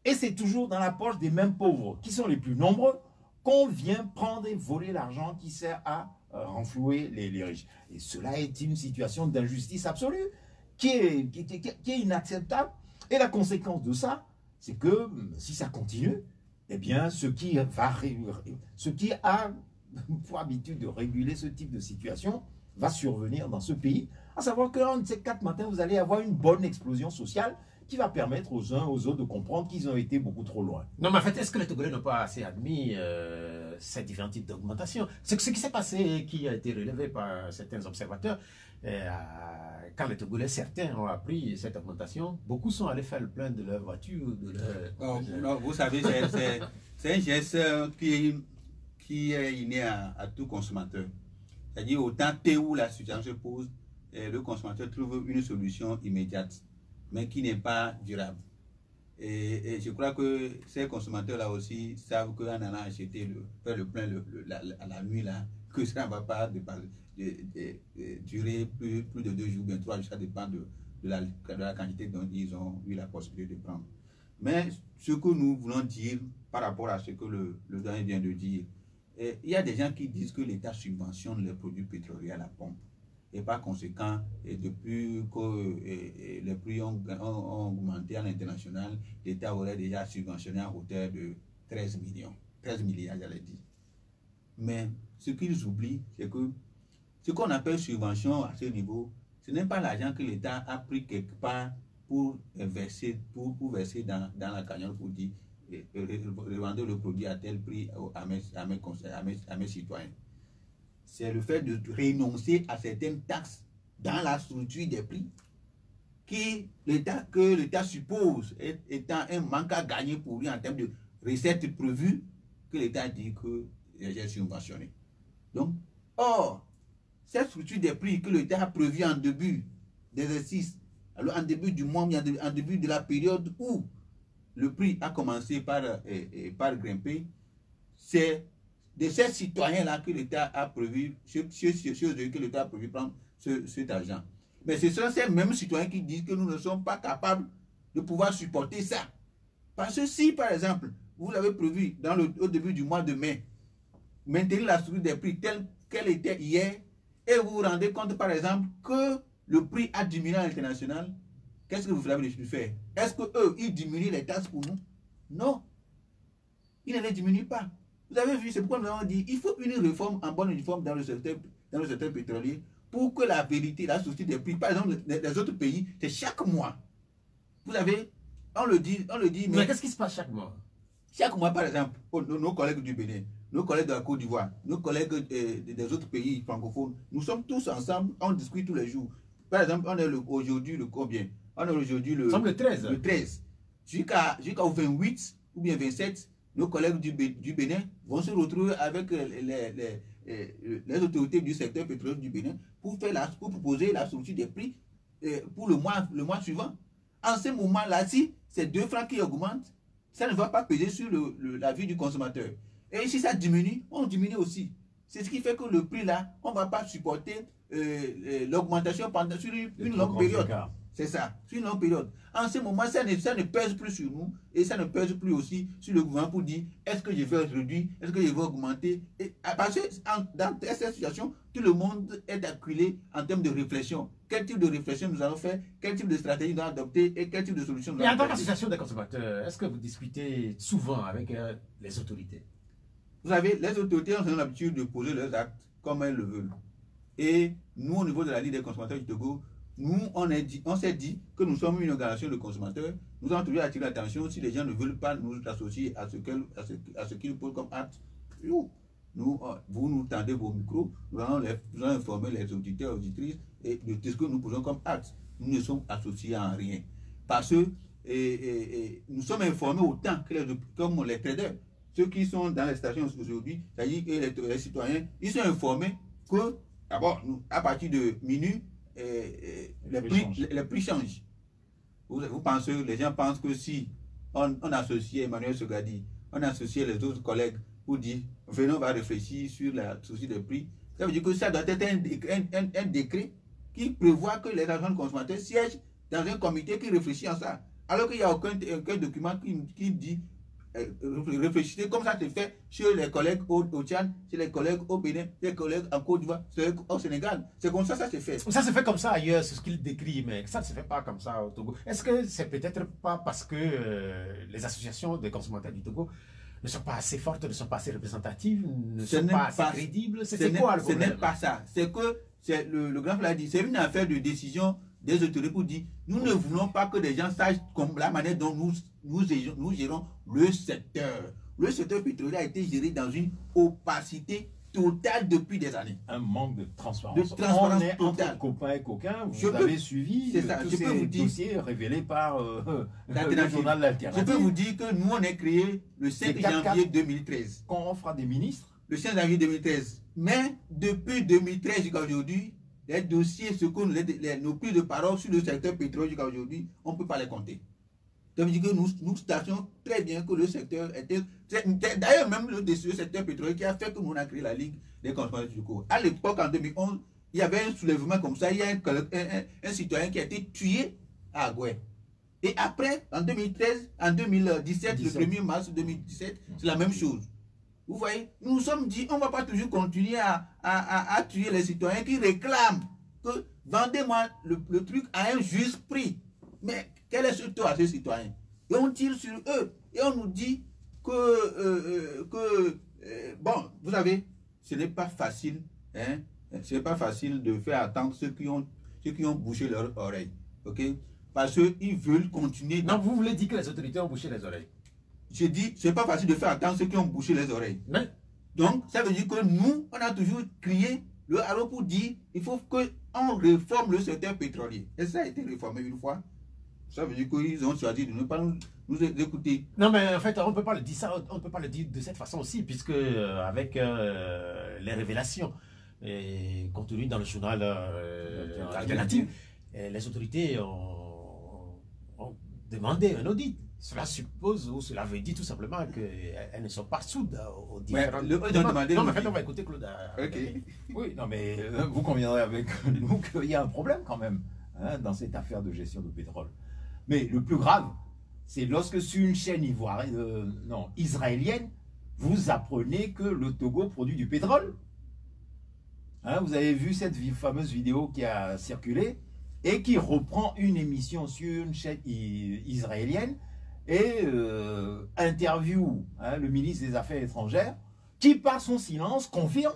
Speaker 2: Et c'est toujours dans la poche des mêmes pauvres, qui sont les plus nombreux, qu'on vient prendre et voler l'argent qui sert à renflouer les riches. Et cela est une situation d'injustice absolue qui est inacceptable. Et la conséquence de ça, c'est que si ça continue, eh bien, ce qui a pour habitude de réguler ce type de situation va survenir dans ce pays. À savoir qu'un de ces 4 matins, vous allez avoir une bonne explosion sociale qui va permettre aux uns aux autres de comprendre qu'ils ont été beaucoup trop loin.
Speaker 1: Non, mais en fait, est-ce que les Togolais n'ont pas assez admis ces différents types d'augmentation? Ce qui s'est passé, qui a été relevé par certains observateurs, quand les Togolais, certains ont appris cette augmentation, beaucoup sont allés faire le plein de leur voiture, de leur...
Speaker 3: Non, vous savez, c'est un geste qui est inné à tout consommateur. C'est-à-dire, autant où la situation se pose, le consommateur trouve une solution immédiate, mais qui n'est pas durable. Et je crois que ces consommateurs-là aussi savent qu'en allant acheter, faire le plein à la nuit, là, que ça ne va pas durer plus de 2 jours, bien 3 jours, ça dépend de la quantité dont ils ont eu la possibilité de prendre. Mais ce que nous voulons dire par rapport à ce que le doyen vient de dire, il y a des gens qui disent que l'État subventionne les produits pétroliers à la pompe. Et par conséquent, depuis que les prix ont augmenté à l'international, l'État aurait déjà subventionné à hauteur de 13 milliards, j'allais dire. Mais ce qu'ils oublient, c'est que ce qu'on appelle subvention à ce niveau, ce n'est pas l'argent que l'État a pris quelque part pour verser, pour verser dans la cagnotte pour dire revendre le produit à tel prix à mes citoyens. C'est le fait de renoncer à certaines taxes dans la structure des prix que l'État suppose étant un manque à gagner pour lui en termes de recettes prévues, que l'État dit que j'ai subventionné. Donc, or, cette structure des prix que l'État a prévue en début d'exercice, alors en début du mois, en début de la période où le prix a commencé par grimper, c'est de ces citoyens-là que l'État a prévu, que l'État a prévu prendre cet argent. Mais ce sont ces mêmes citoyens qui disent que nous ne sommes pas capables de pouvoir supporter ça. Parce que si, par exemple, vous avez prévu au début du mois de mai, maintenir la structure des prix telle qu'elle était hier, et vous vous rendez compte, par exemple, que le prix a diminué à l'international, qu'est-ce que vous avez décidé de faire? Est-ce qu'eux, ils diminuent les taxes pour nous? Non. Ils ne les diminuent pas. Vous avez vu, c'est pourquoi nous avons dit il faut une réforme en bonne uniforme dans le secteur pétrolier pour que la vérité, la structure des prix, par exemple, les autres pays, c'est chaque mois. Vous avez, on le dit,
Speaker 1: mais qu'est-ce qui se passe chaque mois?
Speaker 3: Chaque mois, par exemple, nos collègues du Bénin, nos collègues de la Côte d'Ivoire, nos collègues des autres pays francophones, nous sommes tous ensemble, on discute tous les jours. Par exemple, on est aujourd'hui le combien? On est aujourd'hui le
Speaker 1: 13.
Speaker 3: Le 13. Jusqu'au 28 ou bien 27, nos collègues du Bénin vont se retrouver avec les autorités du secteur pétrolier du Bénin pour proposer la structure des prix pour le mois suivant. En ce moment-là, si c'est 2 francs qui augmentent, ça ne va pas peser sur la vie du consommateur. Et si ça diminue, on diminue aussi. C'est ce qui fait que le prix là, on ne va pas supporter l'augmentation sur une longue période. C'est ça, sur une longue période. En ce moment, ça ne pèse plus sur nous et ça ne pèse plus aussi sur le gouvernement pour dire est-ce que je vais réduire, est-ce que je vais augmenter. Parce que dans cette situation, tout le monde est acculé en termes de réflexion. Quel type de réflexion nous allons faire, quel type de stratégie nous allons adopter et quel type de solution nous allons adopter.
Speaker 1: Et en tant qu'association des consommateurs, est-ce que vous discutez souvent avec les autorités?
Speaker 3: Vous savez, les autorités ont l'habitude de poser leurs actes comme elles le veulent. Et nous, au niveau de la Ligue des consommateurs du Togo, nous, on s'est dit que nous sommes une organisation de consommateurs. Nous avons toujours attiré l'attention si les gens ne veulent pas nous associer à ce qu'ils posent comme acte. Vous nous tendez vos micros, nous allons informer les auditeurs et auditrices de ce que nous posons comme acte. Nous ne sommes associés à rien. Parce que nous sommes informés autant que comme les traders. Ceux qui sont dans les stations aujourd'hui, c'est-à-dire les citoyens, ils sont informés que, d'abord, à partir de minuit, les prix changent. Vous pensez, les gens pensent que si on associe Emmanuel Sogadi, on associe les autres collègues pour dire venons, on va réfléchir sur la souci des prix, ça veut dire que ça doit être un décret qui prévoit que les agents de consommateurs siègent dans un comité qui réfléchit à ça. Alors qu'il n'y a aucun document qui dit réfléchissez comme ça se fait chez les collègues au Tchad, chez les collègues au Bénin, chez les collègues en Côte d'Ivoire, au Sénégal. C'est comme ça se fait.
Speaker 1: Ça se fait comme ça ailleurs, c'est ce qu'il décrit, mais ça ne se fait pas comme ça au Togo. Est-ce que c'est peut-être pas parce que les associations des consommateurs du Togo ne sont pas assez fortes, ne sont pas assez représentatives, ne sont pas assez crédibles? C'est quoi le problème?
Speaker 3: Ce n'est pas ça. C'est que, le grand l'a dit, c'est une affaire de décision des autorités pour dire nous ne voulons pas que les gens sachent comme la manière dont nous gérons le secteur. Le secteur pétrolier a été géré dans une opacité totale depuis des années.
Speaker 2: Un manque de transparence.
Speaker 3: De transparence
Speaker 2: On est
Speaker 3: totale.
Speaker 2: entre copains et coquins, vous avez suivi tous ces dossiers révélés par le journal L'Alternative.
Speaker 3: Je peux vous dire que nous, on est créé le 5 janvier 2013.
Speaker 2: Quand on fera des ministres.
Speaker 3: Le 5 janvier 2013. Mais depuis 2013 jusqu'à aujourd'hui, les dossiers, nos prises de parole sur le secteur pétrolier jusqu'à aujourd'hui, on ne peut pas les compter. Ça veut dire que nous stationnons très bien que le secteur était... D'ailleurs, même le secteur pétrolier qui a fait que nous avons créé la Ligue des consommateurs du Togo. À l'époque, en 2011, il y avait un soulèvement comme ça. Il y a un citoyen qui a été tué à Agoué. Et après, en 2013, en 2017, le 1er mars 2017, c'est la même chose. Vous voyez, nous nous sommes dit, on ne va pas toujours continuer à tuer les citoyens qui réclament que vendez-moi le truc à un juste prix. Mais quel est ce taux à ces citoyens? Et on tire sur eux. Et on nous dit bon, vous savez, ce n'est pas facile, ce n'est pas facile de faire attendre ceux qui ont bouché leurs oreilles. Ok? parce qu'ils veulent continuer.
Speaker 1: Non, vous voulez dire que les autorités ont bouché les oreilles.
Speaker 3: Je dis, c'est pas facile de faire attendre ceux qui ont bouché les oreilles.
Speaker 1: Mais,
Speaker 3: Donc, ça veut dire que nous, on a toujours crié le haro pour dire il faut qu'on réforme le secteur pétrolier. Et ça a été réformé une fois. Ça veut dire qu'ils ont choisi de ne pas nous écouter.
Speaker 1: non, mais en fait, on ne peut pas le dire ça, on ne peut pas le dire de cette façon aussi, puisque avec les révélations contenues dans le journal alternatif, les autorités ont demandé un audit. Cela suppose, ou cela veut dire tout simplement qu'elles ne sont pas soudes aux différents...
Speaker 3: ils ont demandé
Speaker 1: non, mais en
Speaker 3: l'audit.
Speaker 1: fait, on va écouter Claude.
Speaker 3: Ok.
Speaker 2: Oui, non, mais vous conviendrez avec nous qu'il y a un problème quand même hein, dans cette affaire de gestion de pétrole. Mais le plus grave, c'est lorsque sur une chaîne israélienne, vous apprenez que le Togo produit du pétrole. Hein, vous avez vu cette fameuse vidéo qui a circulé et qui reprend une émission sur une chaîne israélienne et interview le ministre des Affaires étrangères qui, par son silence, confirme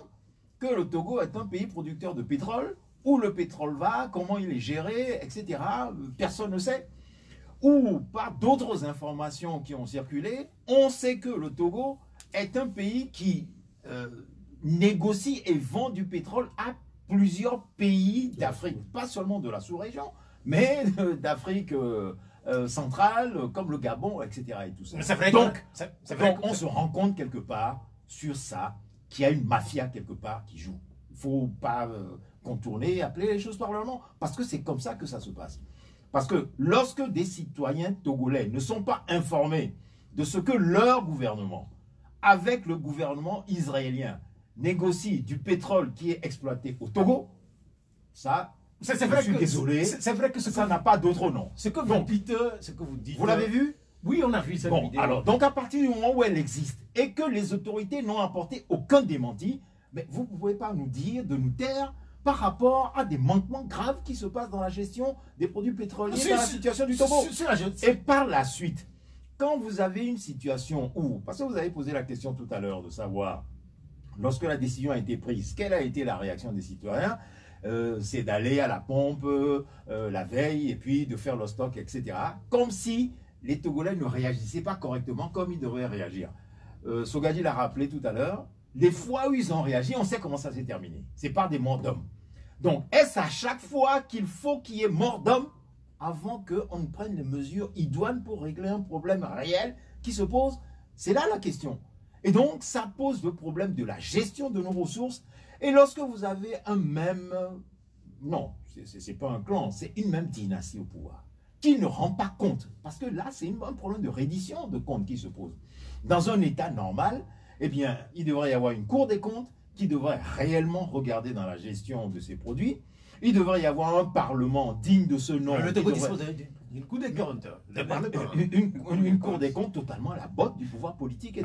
Speaker 2: que le Togo est un pays producteur de pétrole, où le pétrole va, comment il est géré, etc. Personne ne sait. Ou par d'autres informations qui ont circulé, on sait que le Togo est un pays qui négocie et vend du pétrole à plusieurs pays d'Afrique, pas seulement de la sous-région, mais d'Afrique centrale, comme le Gabon, etc. Et tout ça.
Speaker 1: Mais c'est vrai
Speaker 2: Donc,
Speaker 1: donc
Speaker 2: on se rend compte quelque part sur ça qu'il y a une mafia quelque part qui joue. Il ne faut pas contourner et appeler les choses par leur nom, parce que c'est comme ça que ça se passe. Parce que lorsque des citoyens togolais ne sont pas informés de ce que leur gouvernement, avec le gouvernement israélien, négocie du pétrole qui est exploité au Togo, ça,
Speaker 1: c'est
Speaker 2: je
Speaker 1: vrai
Speaker 2: suis désolé,
Speaker 1: c'est vrai que
Speaker 2: ça n'a pas d'autre nom.
Speaker 1: ce que vous
Speaker 2: Donc,
Speaker 1: dites, ce que vous dites...
Speaker 2: vous l'avez vu?
Speaker 1: Oui, on a vu cette
Speaker 2: Bon,
Speaker 1: vidéo.
Speaker 2: alors, donc à partir du moment où elle existe et que les autorités n'ont apporté aucun démenti, mais vous ne pouvez pas nous dire de nous taire par rapport à des manquements graves qui se passent dans la gestion des produits pétroliers dans la situation du Togo. Et par la suite, quand vous avez une situation où, parce que vous avez posé la question tout à l'heure de savoir, lorsque la décision a été prise, quelle a été la réaction des citoyens, c'est d'aller à la pompe la veille et puis de faire le stock, etc. Comme si les Togolais ne réagissaient pas correctement comme ils devraient réagir. Sogadi l'a rappelé tout à l'heure, les fois où ils ont réagi, on sait comment ça s'est terminé. C'est par des morts d'hommes. Donc, est-ce à chaque fois qu'il faut qu'il y ait mort d'hommes avant qu'on ne prenne les mesures idoines pour régler un problème réel qui se pose? C'est là la question. Et donc, ça pose le problème de la gestion de nos ressources. Et lorsque vous avez un même... Non, ce n'est pas un clan, c'est une même dynastie au pouvoir qui ne rend pas compte. Parce que là, c'est un problème de reddition de comptes qui se pose. Dans un État normal, eh bien, il devrait y avoir une Cour des comptes qui devrait réellement regarder dans la gestion de ces produits. Il devrait y avoir un Parlement digne de ce nom.
Speaker 1: Le Togo dispose d'une Cour des comptes.
Speaker 2: Une Cour des comptes totalement à la botte du pouvoir politique et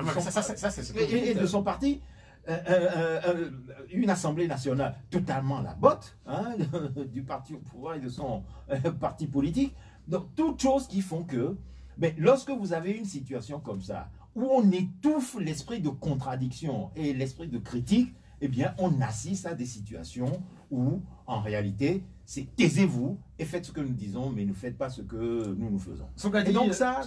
Speaker 2: de son parti. Une Assemblée nationale totalement à la botte du parti au pouvoir et de son parti politique. Donc, toutes choses qui font que, mais lorsque vous avez une situation comme ça, où on étouffe l'esprit de contradiction et l'esprit de critique, eh bien, on assiste à des situations où, en réalité, c'est taisez-vous et faites ce que nous disons, mais ne faites pas ce que nous faisons.
Speaker 1: Sogadi,
Speaker 2: et donc ça,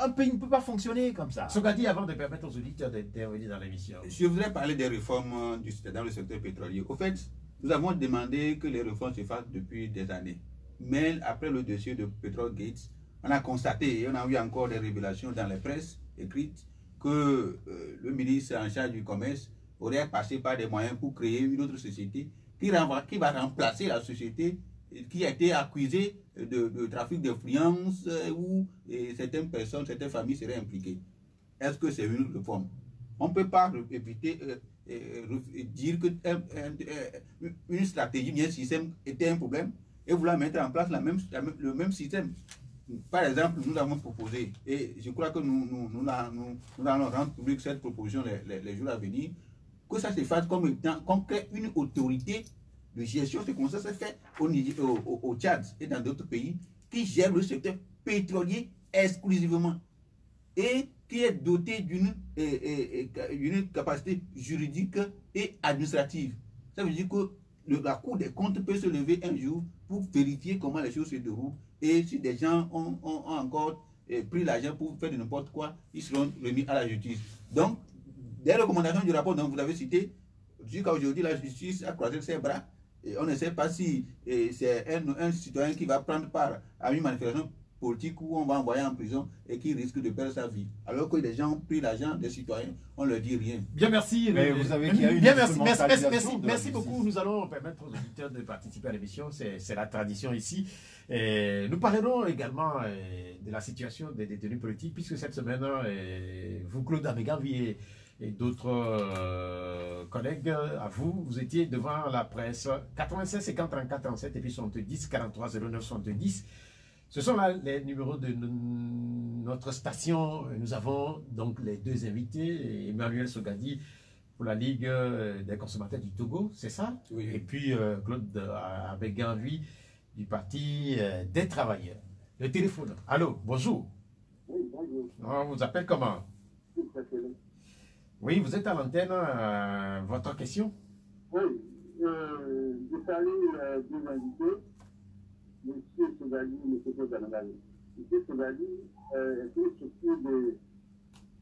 Speaker 2: un pays ne peut pas fonctionner comme ça.
Speaker 1: Sogadi, avant de permettre aux auditeurs d'intervenir dans l'émission.
Speaker 3: Je voudrais parler des réformes dans le secteur pétrolier. Au fait, nous avons demandé que les réformes se fassent depuis des années. Mais après le dossier de Petrol Gates, on a constaté, et on a eu encore des révélations dans les presses écrites, que le ministre en charge du commerce aurait passé par des moyens pour créer une autre société qui va remplacer la société qui a été accusée de trafic d'influence où certaines personnes, certaines familles seraient impliquées. Est-ce que c'est une réforme? On ne peut pas éviter dire qu'une stratégie, bien un système était un problème et vouloir mettre en place le même système. Par exemple, nous avons proposé, et je crois que nous allons rendre public cette proposition les jours à venir, que ça se fasse comme qu'on crée une autorité de gestion, c'est comme ça se fait au Tchad et dans d'autres pays, qui gère le secteur pétrolier exclusivement et qui est doté d'une capacité juridique et administrative. Ça veut dire que la Cour des comptes peut se lever un jour pour vérifier comment les choses se déroulent. Et si des gens ont encore pris l'argent pour faire de n'importe quoi, ils seront remis à la justice. Donc, des recommandations du rapport dont vous l'avez cité, jusqu'à aujourd'hui, la justice a croisé ses bras. Et on ne sait pas si c'est un citoyen qui va prendre part à une manifestation politique où on va envoyer en prison et qui risque de perdre sa vie. Alors que les gens ont pris l'argent des citoyens, on ne leur dit rien.
Speaker 1: Bien, merci.
Speaker 2: Mais vous savez qu'il y a une
Speaker 1: bien, merci
Speaker 2: de
Speaker 1: beaucoup. Nous allons permettre aux auditeurs de participer à l'émission. C'est la tradition ici. Et nous parlerons également de la situation des détenus politiques, puisque cette semaine, vous, Claude Améganvi et d'autres collègues à vous, vous étiez devant la presse 96 50 34 37 et puis 70 43 09 70. Ce sont là les numéros de notre station. Nous avons donc les deux invités, Emmanuel Sogadi pour la Ligue des consommateurs du Togo, c'est ça?
Speaker 3: Oui.
Speaker 1: Et puis Claude Améganvi du Parti des travailleurs. Le téléphone. Allô, bonjour.
Speaker 4: Oui, bonjour.
Speaker 1: On vous appelle comment? Oui, vous êtes à l'antenne. Votre question?
Speaker 4: Oui, je salue deux invités, M. Sogali et M. Kodangali. M. Sogali est une structure de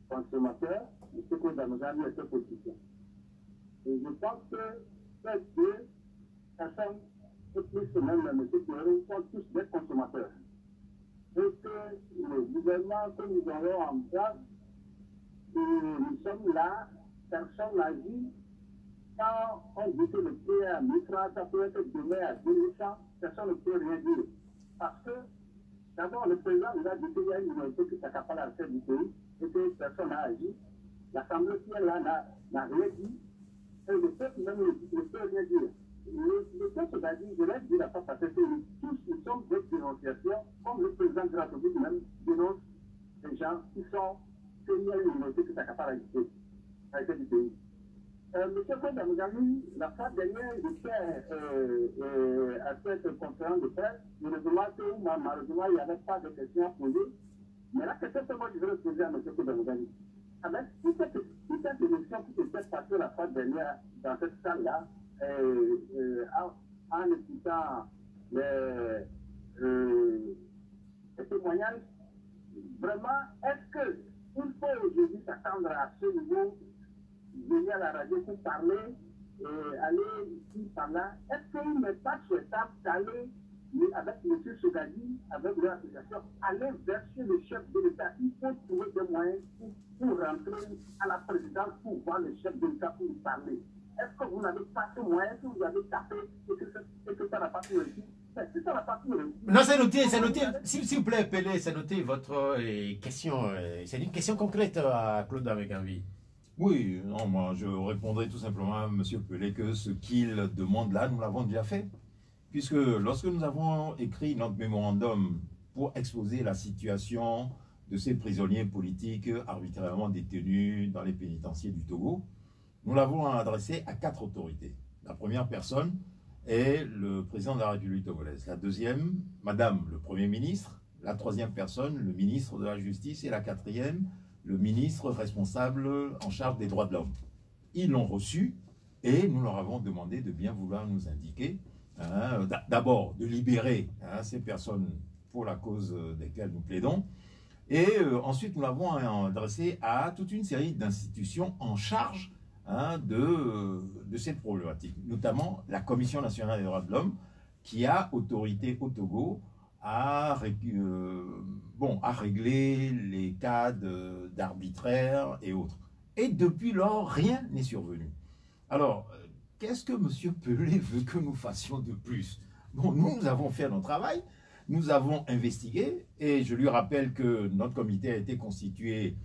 Speaker 4: consommateurs, M. Kodangali est un politicien. Et je pense que ces deux personnes, et plus même M. Kérou, sont tous des consommateurs. Et que le gouvernement que nous avons en place, nous sommes là, personne n'a dit, quand on dit que le prix à 1 000 francs, ça peut être donné à 2 100, personne ne peut rien dire. Parce que, d'abord, le président nous a dit qu'il y a une minorité qui s'accapare à la tête du pays et que personne n'a agi. L'Assemblée qui est là n'a rien dit. Et le peuple même ne peut rien dire. Le peuple a dit, je l'ai dit la fois passée, que tous nous sommes des dénonciations, comme le président de la République même dénonce les gens qui sont qu'il y a une minorité qui s'accapare à la tête du pays. Monsieur Kodangali, la fois dernière, j'étais à cette conférence de presse, malheureusement, il n'y avait pas de questions à poser. Mais la question que moi je veux poser à M. Kodangali, avec toute cette émission qui s'était passée la fois dernière dans cette salle-là, en écoutant les témoignages, vraiment, est-ce que il faut aujourd'hui s'attendre à ce niveau, venir à la radio pour parler et aller ici par là? Est-ce qu'il n'est pas souhaitable d'aller avec M. Sogadi, avec l'association, aller verser le chef de l'État? Il faut trouver des moyens pour rentrer à la présidence pour voir le chef de l'État pour lui parler. Est-ce que vous n'avez pas ce moyen, que vous avez tapé et que ça n'a pas pu réussir?
Speaker 1: Non, c'est noté, c'est noté. S'il vous plaît, Pelé, c'est noté votre question. C'est une question concrète à Claude Améganvi.
Speaker 2: Oui, non, moi je répondrai tout simplement à M. Pelé que ce qu'il demande là, nous l'avons déjà fait. Puisque lorsque nous avons écrit notre mémorandum pour exposer la situation de ces prisonniers politiques arbitrairement détenus dans les pénitenciers du Togo, nous l'avons adressé à 4 autorités. La première personne est le président de la République togolaise. La deuxième, Madame le Premier ministre. La troisième personne, le ministre de la Justice. Et la quatrième, le ministre responsable en charge des droits de l'homme. Ils l'ont reçu et nous leur avons demandé de bien vouloir nous indiquer, d'abord de libérer ces personnes pour la cause desquelles nous plaidons. Et ensuite, nous l'avons adressé à toute une série d'institutions en charge de cette problématique, notamment la Commission nationale des droits de l'homme, qui a autorité au Togo à régler les cas d'arbitraire et autres. Et depuis lors, rien n'est survenu. Alors, qu'est-ce que M. Pelé veut que nous fassions de plus? Bon, nous avons fait notre travail, nous avons investigué, et je lui rappelle que notre comité a été constitué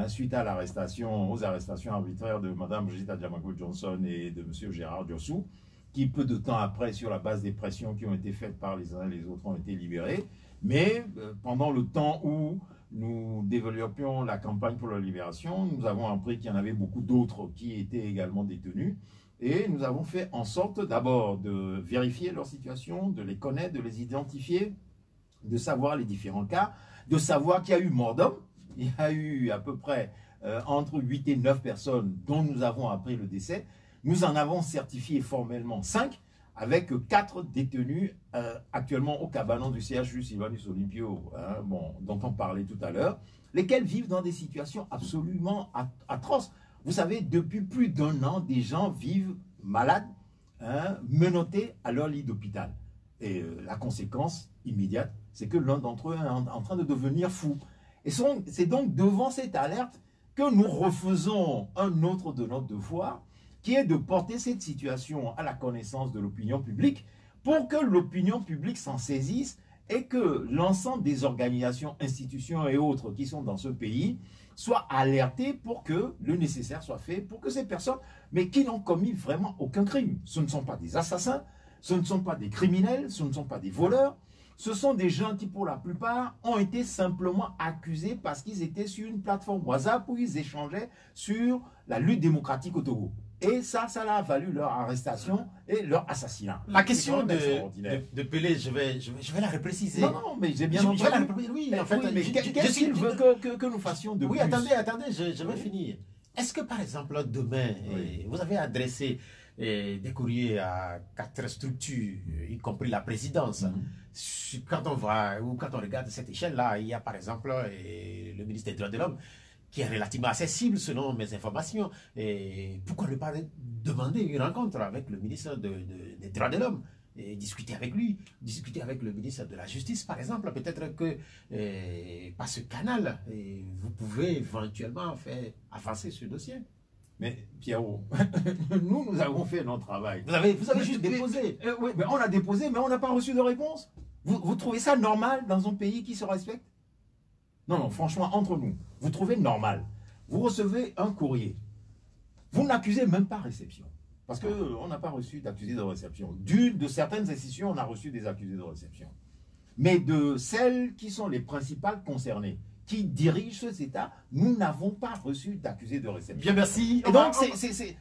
Speaker 2: suite à aux arrestations arbitraires de Mme Brigitte Adjamako-Johnson et de M. Gérard Diossou, qui peu de temps après, sur la base des pressions qui ont été faites par les uns et les autres, ont été libérés. Mais pendant le temps où nous développions la campagne pour la libération, nous avons appris qu'il y en avait beaucoup d'autres qui étaient également détenus. Et nous avons fait en sorte d'abord de vérifier leur situation, de les connaître, de les identifier, de savoir les différents cas, de savoir qu'il y a eu mort d'homme. Il y a eu à peu près entre 8 et 9 personnes dont nous avons appris le décès. Nous en avons certifié formellement 5, avec 4 détenus actuellement au cabanon du CHU Sylvanus Olympio, hein, bon, dont on parlait tout à l'heure, lesquels vivent dans des situations absolument atroces. Vous savez, depuis plus d'1 an, des gens vivent malades, hein, menottés à leur lit d'hôpital. Et la conséquence immédiate, c'est que l'un d'entre eux est en train de devenir fou. Et c'est donc devant cette alerte que nous refaisons un autre de nos devoirs, qui est de porter cette situation à la connaissance de l'opinion publique pour que l'opinion publique s'en saisisse et que l'ensemble des organisations, institutions et autres qui sont dans ce pays soient alertés pour que le nécessaire soit fait pour que ces personnes, mais qui n'ont commis vraiment aucun crime, ce ne sont pas des assassins, ce ne sont pas des criminels, ce ne sont pas des voleurs, ce sont des gens qui, pour la plupart, ont été simplement accusés parce qu'ils étaient sur une plateforme WhatsApp où ils échangeaient sur la lutte démocratique au Togo. Et ça leur a valu leur arrestation et leur assassinat.
Speaker 1: La question de Pelé, je vais la repréciser.
Speaker 2: Non, mais j'ai bien entendu.
Speaker 1: Oui, en fait,
Speaker 2: mais qu'est-ce qu'il veut que nous fassions de plus?
Speaker 1: Oui, attendez, je vais finir. Est-ce que, par exemple, demain, vous avez adressé des courriers à 4 structures, y compris la présidence. Quand on va, ou quand on regarde cette échelle-là, il y a par exemple le ministre des Droits de l'Homme, qui est relativement accessible selon mes informations. Et pourquoi ne pas demander une rencontre avec le ministre des Droits de l'Homme et discuter avec lui, discuter avec le ministre de la Justice, par exemple. Peut-être que par ce canal, vous pouvez éventuellement faire avancer ce dossier.
Speaker 2: Mais Pierrot, nous avons fait notre travail.
Speaker 1: Vous avez juste déposé.
Speaker 2: Oui, mais on a déposé, mais on n'a pas reçu de réponse. Vous trouvez ça normal dans un pays qui se respecte? Non, franchement, entre nous, vous trouvez normal. Vous recevez un courrier. Vous n'accusez même pas réception. Parce qu'on n'a pas reçu d'accusés de réception. De certaines institutions, on a reçu des accusés de réception. Mais de celles qui sont les principales concernées, qui dirigent ces États, nous n'avons pas reçu d'accusés de réception.
Speaker 1: Bien, merci.
Speaker 2: Et donc,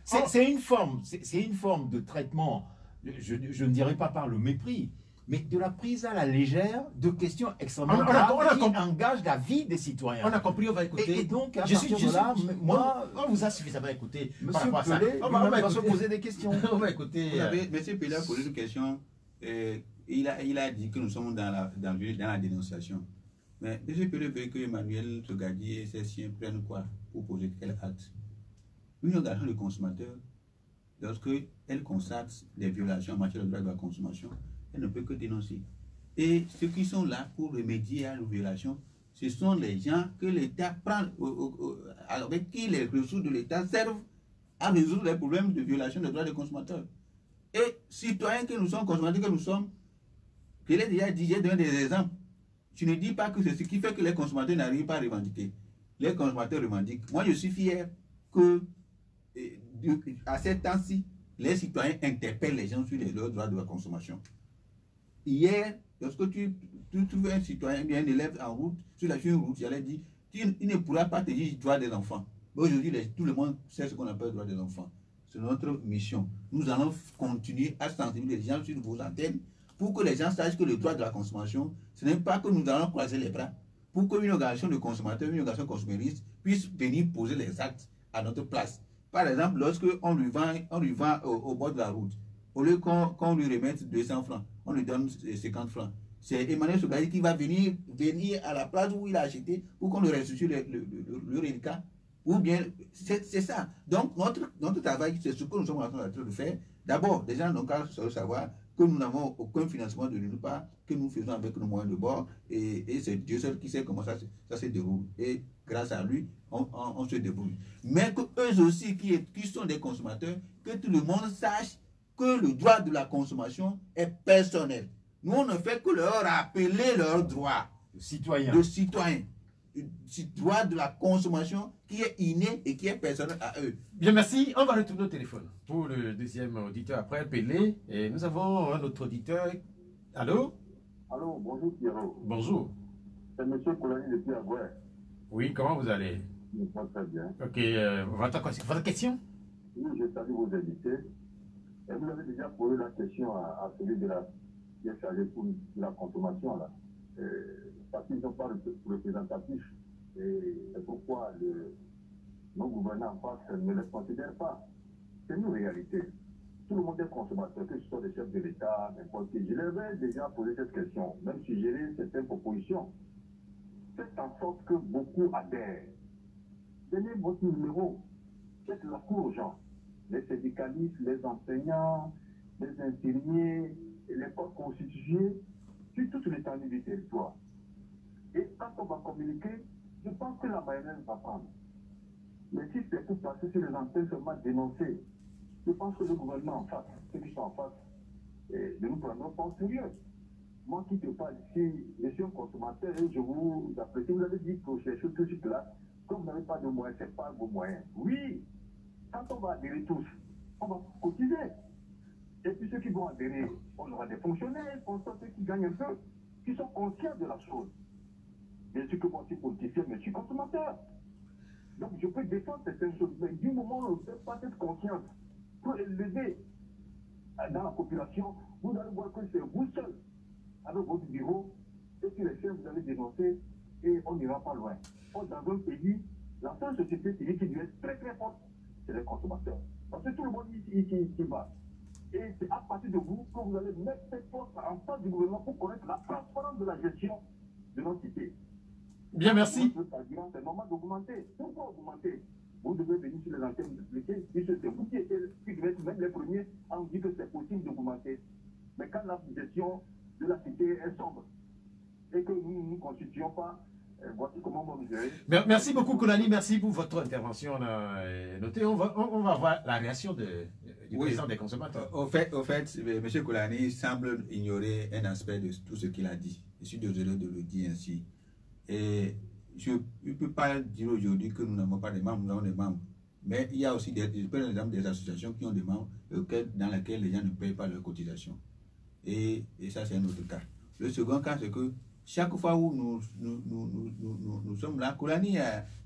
Speaker 2: c'est une forme de traitement, je ne dirais pas par le mépris, mais de la prise à la légère de questions extrêmement graves qui engagent la vie des citoyens.
Speaker 1: On a compris, on va écouter.
Speaker 2: Et donc, à partir de là, moi...
Speaker 1: On vous a suffisamment écouté.
Speaker 2: Monsieur Pelé, on va se poser des questions.
Speaker 1: On va écouter.
Speaker 3: Monsieur Pelé a posé une question. Il a dit que nous sommes dans la dénonciation. Mais M. Pelé veut que Emmanuel Togadi et ses siens prennent quoi pour poser quel acte? Une organisation de consommateurs, lorsqu'elle constate des violations en matière de droit de la consommation, elle ne peut que dénoncer. Et ceux qui sont là pour remédier à nos violations, ce sont les gens que l'État prend, avec qui les ressources de l'État servent à résoudre les problèmes de violation des droits des consommateurs. Et citoyens que nous sommes, consommateurs que nous sommes, je l'ai déjà dit, j'ai donné des exemples. Tu ne dis pas que c'est ce qui fait que les consommateurs n'arrivent pas à revendiquer. Les consommateurs revendiquent. Moi, je suis fier que, à ces temps-ci, les citoyens interpellent les gens sur leurs droits de la consommation. Hier, lorsque tu trouves un citoyen, bien un élève en route, sur une route, j'allais dire, il ne pourra pas te dire le droit des enfants. Aujourd'hui, tout le monde sait ce qu'on appelle le droit des enfants. C'est notre mission. Nous allons continuer à sensibiliser les gens sur vos antennes pour que les gens sachent que le droit de la consommation, ce n'est pas que nous allons croiser les bras, pour qu'une organisation de consommateurs, une organisation consumériste puisse venir poser les actes à notre place. Par exemple, lorsqu'on lui vend au bord de la route, au lieu qu'on lui remette 200 francs, on lui donne 50 francs. C'est Emmanuel Togadi qui va venir à la place où il a acheté pour qu'on lui restitue le reliquat. Ou bien, c'est ça. Donc, notre travail, c'est ce que nous sommes en train de faire. D'abord, les gens n'ont qu'à savoir que nous n'avons aucun financement de nulle part, que nous faisons avec nos moyens de bord, et c'est Dieu seul qui sait comment ça se déroule. Et grâce à lui, on se débrouille. Mais que eux aussi, qui sont des consommateurs, que tout le monde sache que le droit de la consommation est personnel. Nous, on ne fait que leur rappeler leurs droits de citoyens. Le droit de la consommation qui est inné et qui est personnel à eux.
Speaker 1: Bien, merci. On va retourner au téléphone pour le deuxième auditeur après Pelé. Et nous avons un autre auditeur. Allô?
Speaker 4: Allô, bonjour Pierrot.
Speaker 1: Bonjour.
Speaker 4: C'est M. Colani depuis Agouer.
Speaker 1: Oui, comment vous allez?
Speaker 4: Je me sens très bien.
Speaker 1: Ok, votre question?
Speaker 4: Oui, je salue vos invités. Et vous avez déjà posé la question à celui qui est chargé pour la consommation, là. Parce qu'ils n'ont pas le représentatif. Et c'est pourquoi nos gouvernants en face ne les considèrent pas. C'est une réalité. tout le monde est consommateur, que ce soit des chefs de l'État, n'importe qui. Je leur ai déjà posé cette question, même suggéré certaines propositions. Faites en sorte que beaucoup adhèrent. Donnez votre numéro. Faites la cour aux gens. Les syndicalistes, les enseignants, les infirmiers, les corps constitués, sur toute l'étendue du territoire. Et quand on va communiquer, je pense que la mayonnaise va prendre. Mais si c'est pour passer sur les antennes seulement dénoncer, je pense que le gouvernement en face, ceux qui sont en face, ne nous prendront pas au sérieux. Moi qui te parle ici, je suis un consommateur et je vous apprécie. Vous avez dit que ces choses tout de suite là, comme vous n'avez pas de moyens, ce n'est pas vos moyens. Oui, quand on va adhérer tous, on va cotiser. Et puis ceux qui vont adhérer, on aura des fonctionnaires, ceux qui gagnent un peu, qui sont conscients de la chose. Bien sûr que moi, je suis politicien, mais je suis consommateur. Donc je peux défendre certaines choses. Mais du moment où on ne fait pas cette conscience pour élever dans la population, vous allez voir que c'est vous seul, avec votre bureau, et puis les chefs, vous allez dénoncer, et on n'ira pas loin. Or, dans un pays, la seule société civile qui doit être très très forte, c'est les consommateurs. Parce que tout le monde ici va. Et c'est à partir de vous que vous allez mettre cette force en face du gouvernement pour connaître la transparence de la gestion de notre cité.
Speaker 1: Bien, merci.
Speaker 4: C'est normal d'augmenter. Pourquoi augmenter? Vous devez venir sur les antennes expliquer, puisque c'est vous qui devez être même les premiers à nous dire que c'est possible d'augmenter. Mais quand la gestion de la cité est sombre et que nous ne nous constituons pas, voici comment on va nous gérer.
Speaker 1: Merci beaucoup, Kolani. Merci pour votre intervention. On a noté. On va voir la réaction du président des consommateurs.
Speaker 3: Au fait, M. Kolani semble ignorer un aspect de tout ce qu'il a dit. Je suis désolé de le dire ainsi. Et je ne peux pas dire aujourd'hui que nous n'avons pas de membres, nous avons des membres. Mais il y a aussi des associations qui ont des membres dans lesquelles les gens ne payent pas leurs cotisations. Et ça, c'est un autre cas. Le second cas, c'est que chaque fois où nous sommes là, Kolani,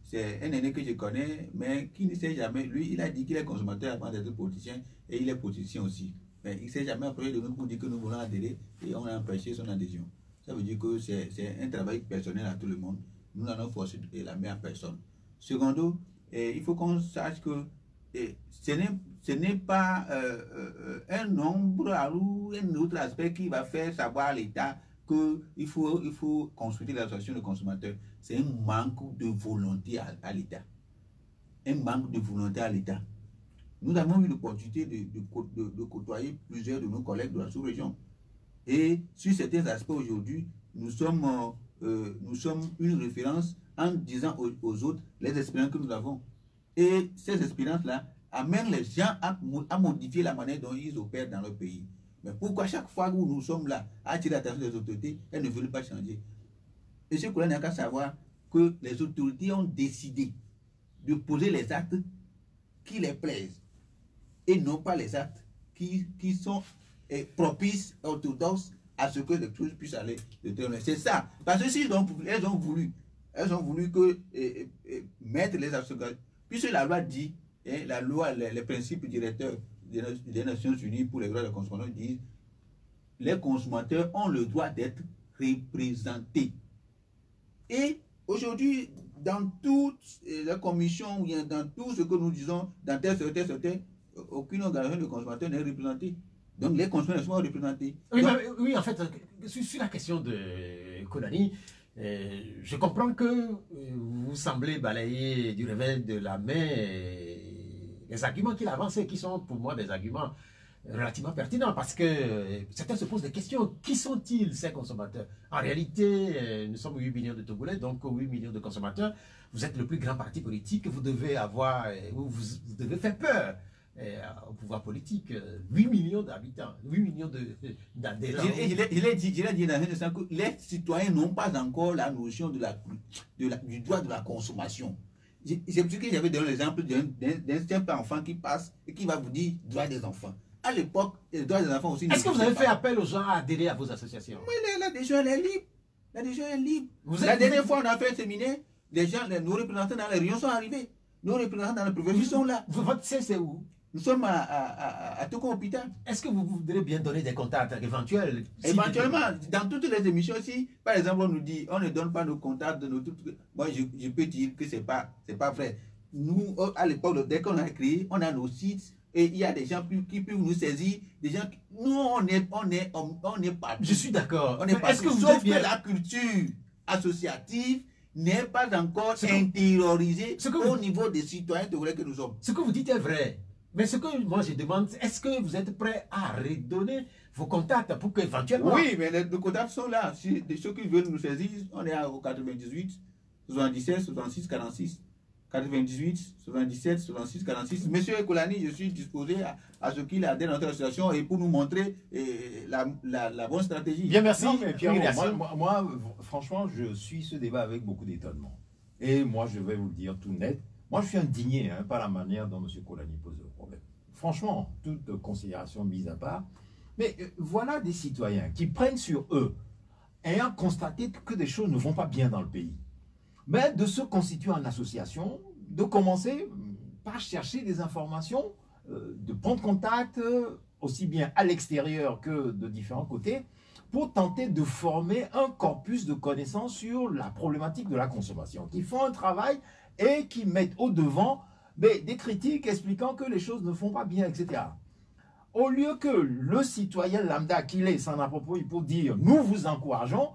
Speaker 3: c'est un aîné que je connais, mais qui ne sait jamais. Lui, il a dit qu'il est consommateur avant d'être politicien, et il est politicien aussi. Mais il ne s'est jamais approché de nous pour dire que nous voulons adhérer, et on a empêché son adhésion. Ça veut dire que c'est un travail personnel à tout le monde. Nous n'allons forcer la main à personne. Secondo, il faut qu'on sache que ce n'est pas un nombre ou un autre aspect qui va faire savoir à l'État qu'il faut consulter l'association de consommateurs. C'est un manque de volonté à l'État. Un manque de volonté à l'État. Nous avons eu l'opportunité de côtoyer plusieurs de nos collègues de la sous-région. Et sur certains aspects aujourd'hui, nous sommes une référence en disant aux autres les expériences que nous avons. Et ces expériences-là amènent les gens à modifier la manière dont ils opèrent dans leur pays. Mais pourquoi chaque fois où nous sommes là à attirer l'attention des autorités, elles ne veulent pas changer? Et ce qu'on n'a qu'à savoir que les autorités ont décidé de poser les actes qui les plaisent et non pas les actes qui sont propices, orthodoxes à ce que les choses puissent aller de terrain. C'est ça. Parce que si elles ont voulu que mettre les associations, puisque la loi dit, la loi, les principes directeurs des Nations Unies pour les droits des consommateurs disent les consommateurs ont le droit d'être représentés. Et aujourd'hui, dans toutes les commissions, dans tout ce que nous disons, dans tel, aucune organisation de consommateurs n'est représentée. Donc les consommateurs sont représentés.
Speaker 1: Oui, en fait, sur la question de Kolani, je comprends que vous semblez balayer du revers de la main les arguments qu'il avance et qui sont pour moi des arguments relativement pertinents parce que certains se posent des questions. Qui sont-ils ces consommateurs? En réalité, nous sommes 8 millions de Togolais, donc 8 millions de consommateurs. Vous êtes le plus grand parti politique, vous devez vous devez faire peur au pouvoir politique. 8 millions d'habitants, 8 millions d'adhérents.
Speaker 3: Je l'ai dit dans un sens que les citoyens n'ont pas encore la notion du droit de la consommation. C'est pour ça que j'avais donné l'exemple d'un simple enfant qui passe et qui va vous dire droit des enfants. À l'époque, les droits des enfants aussi.
Speaker 1: Est-ce que vous avez fait appel aux gens à adhérer à vos associations?
Speaker 3: Oui, l'adhésion elle est libre. L'adhésion est libre. La dernière fois, on a fait un séminaire, nos représentants dans les régions sont arrivés. Nos représentants dans les provinces sont là.
Speaker 1: Votre siège, c'est où?
Speaker 3: Nous sommes à Toko Hôpital.
Speaker 1: Est-ce que vous voudrez bien donner des contacts éventuels?
Speaker 3: Éventuellement, dans toutes les émissions aussi, par exemple, on nous dit, on ne donne pas nos contacts. Moi, je peux dire que c'est pas vrai. Nous, à l'époque, dès qu'on a créé, on a nos sites, Et il y a des gens qui peuvent nous saisir, des gens nous on est pas.
Speaker 1: Je suis d'accord.
Speaker 3: Est-ce que vous êtes bien? La culture associative n'est pas encore intériorisée au niveau des citoyens togolais que nous sommes.
Speaker 1: Ce que vous dites est vrai. Mais ce que moi je demande, est-ce que vous êtes prêt à redonner vos contacts pour qu'éventuellement...
Speaker 3: Oui, mais les contacts sont là. Si ceux qui veulent nous saisir, on est au 98, 77, 66, 46. 98, 77, 66, 46. Monsieur Ekolani, je suis disposé à ce qu'il adhère à notre association et pour nous montrer la bonne stratégie.
Speaker 1: Bien, merci.
Speaker 2: Non, mais Pierre, moi, franchement, je suis ce débat avec beaucoup d'étonnement. Et moi, je vais vous le dire tout net. Moi, je suis indigné par la manière dont M. Kolani pose le problème. Franchement, toute considération mise à part. Mais voilà des citoyens qui prennent sur eux, ayant constaté que des choses ne vont pas bien dans le pays, mais de se constituer en association, de commencer par chercher des informations, de prendre contact aussi bien à l'extérieur que de différents côtés, pour tenter de former un corpus de connaissances sur la problématique de la consommation, qui font un travail et qui mettent au devant des critiques expliquant que les choses ne font pas bien, etc. Au lieu que le citoyen lambda qu'il est s'en approprie pour dire « nous vous encourageons »,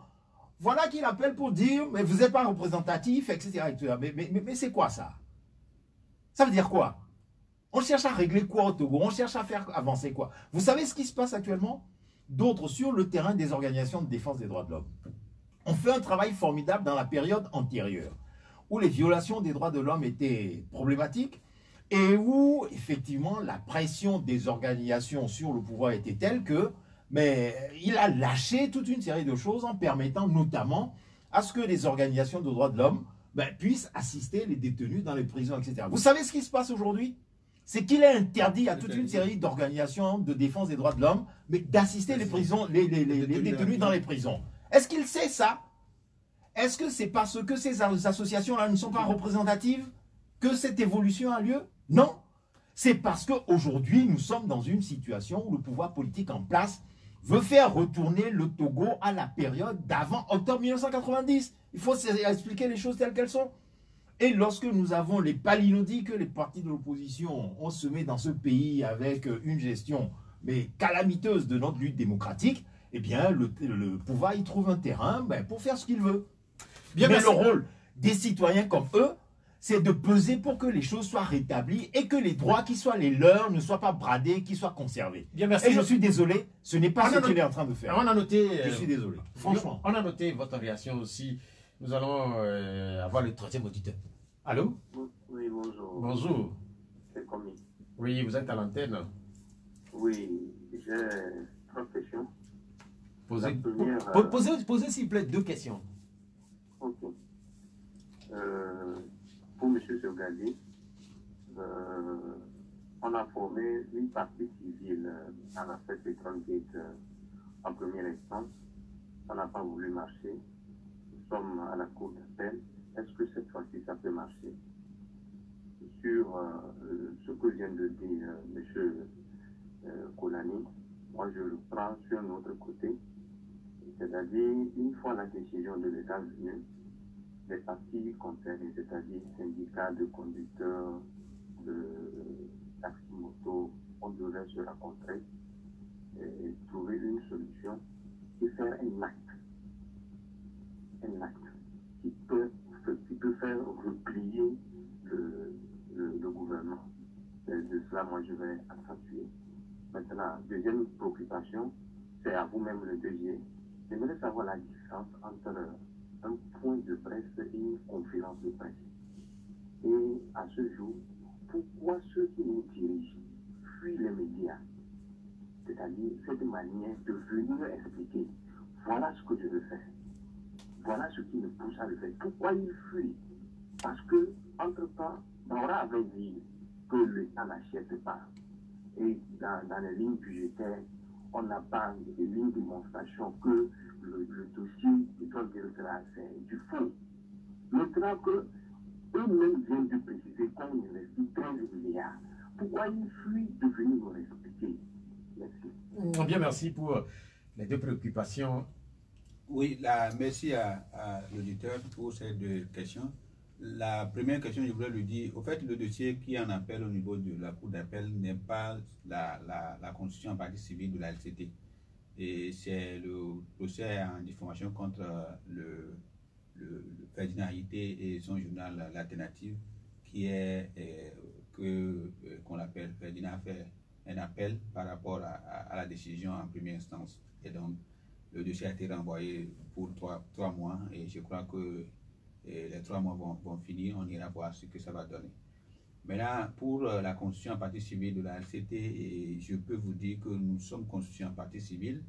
Speaker 2: voilà qu'il appelle pour dire « mais vous n'êtes pas représentatif, etc. etc. » Mais c'est quoi ça? Ça veut dire quoi? On cherche à régler quoi au Togo? On cherche à faire avancer quoi? Vous savez ce qui se passe actuellement? D'autres sur le terrain des organisations de défense des droits de l'homme. On fait un travail formidable dans la période antérieure, où les violations des droits de l'homme étaient problématiques, et où, effectivement, la pression des organisations sur le pouvoir était telle que, mais il a lâché toute une série de choses en permettant notamment à ce que les organisations de droits de l'homme puissent assister les détenus dans les prisons, etc. Vous savez ce qui se passe aujourd'hui? C'est qu'il est interdit à toute une série d'organisations de défense des droits de l'homme d'assister les détenus dans les prisons. Est-ce qu'il sait ça? Est-ce que c'est parce que ces associations-là ne sont pas représentatives que cette évolution a lieu? Non. C'est parce qu'aujourd'hui, nous sommes dans une situation où le pouvoir politique en place veut faire retourner le Togo à la période d'avant octobre 1990. Il faut expliquer les choses telles qu'elles sont. Et lorsque nous avons les palinodies que les partis de l'opposition ont semés dans ce pays avec une gestion calamiteuse de notre lutte démocratique, eh bien, le pouvoir y trouve un terrain pour faire ce qu'il veut. Mais le rôle des citoyens comme eux, c'est de peser pour que les choses soient rétablies et que les droits qui soient les leurs ne soient pas bradés, qu'ils soient conservés.
Speaker 1: Bien, merci.
Speaker 2: Et je suis désolé, ce n'est pas ce qu'il est en train de faire.
Speaker 1: On a noté,
Speaker 2: je suis désolé, franchement.
Speaker 1: On a noté votre réaction aussi. Nous allons avoir le 30e auditeur. Allô?
Speaker 4: Oui, bonjour.
Speaker 1: Bonjour.
Speaker 4: C'est commis.
Speaker 1: Oui, vous êtes à l'antenne.
Speaker 4: Oui, j'ai 3 questions.
Speaker 1: Posez,
Speaker 4: première,
Speaker 1: posez s'il vous plaît 2 questions.
Speaker 4: Ok. Pour M. Sogadi, on a formé une partie civile à la fête des 30 Gate en première instance. Ça n'a pas voulu marcher. Nous sommes à la cour d'appel. Est-ce que cette fois-ci ça peut marcher? Sur ce que vient de dire M. Kolani, moi je le prends sur un autre côté. C'est-à-dire, une fois la décision de l'État venue, les partis concernés, c'est-à-dire syndicats de conducteurs de taxi-moto, on devrait se rencontrer et trouver une solution et faire un acte qui peut faire replier le gouvernement. De cela, moi, je vais accentuer. Maintenant, deuxième préoccupation, c'est à vous-même le DG. J'aimerais savoir la différence entre un point de presse et une conférence de presse. Et à ce jour, pourquoi ceux qui nous dirigent fuient les médias? C'est-à-dire cette manière de venir expliquer, voilà ce que je veux faire. Voilà ce qui me pousse à le faire. Pourquoi ils fuient? Parce que, entre-temps, Maura avait dit que l'État n'achète pas. Et dans les lignes budgétaires, on n'a pas de lignes de démonstration que le dossier de Tondel sera fait du fond. Maintenant que eux-mêmes viennent de préciser qu'on investit 13 milliards, pourquoi ils fuient de venir nous expliquer? Merci.
Speaker 1: Bien, merci pour les 2 préoccupations.
Speaker 3: Oui, merci à l'auditeur pour ces 2 questions. la première question, je voulais lui dire, au fait, le dossier qui en appelle au niveau de la Cour d'appel n'est pas la constitution en partie civile de la LCT. Et c'est le procès en diffamation contre le Ferdinand Haïté et son journal L'Alternative, qui est qu'on appelle, Ferdinand a fait un appel par rapport à la décision en première instance. Et donc, le dossier a été renvoyé pour trois mois et je crois que les 3 mois vont finir, on ira voir ce que ça va donner. Maintenant, pour la constitution en partie civile de la LCT, et je peux vous dire que nous sommes constitués en partie civile.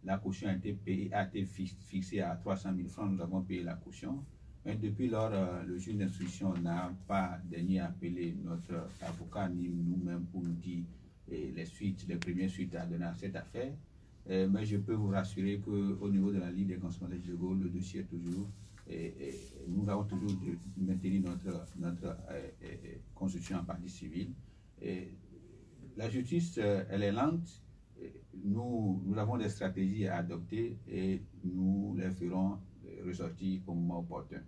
Speaker 3: La caution a été fixée à 300 000 francs, nous avons payé la caution. Mais depuis lors, le juge d'instruction n'a pas daigné appeler notre avocat ni nous-mêmes pour nous dire les premières suites à donner à cette affaire. Mais je peux vous rassurer qu'au niveau de la Ligue des consommateurs de Gaulle, le dossier est toujours, nous avons toujours maintenu notre constitution en partie civile. La justice, elle est lente. Nous avons des stratégies à adopter et nous les ferons ressortir au moment opportun.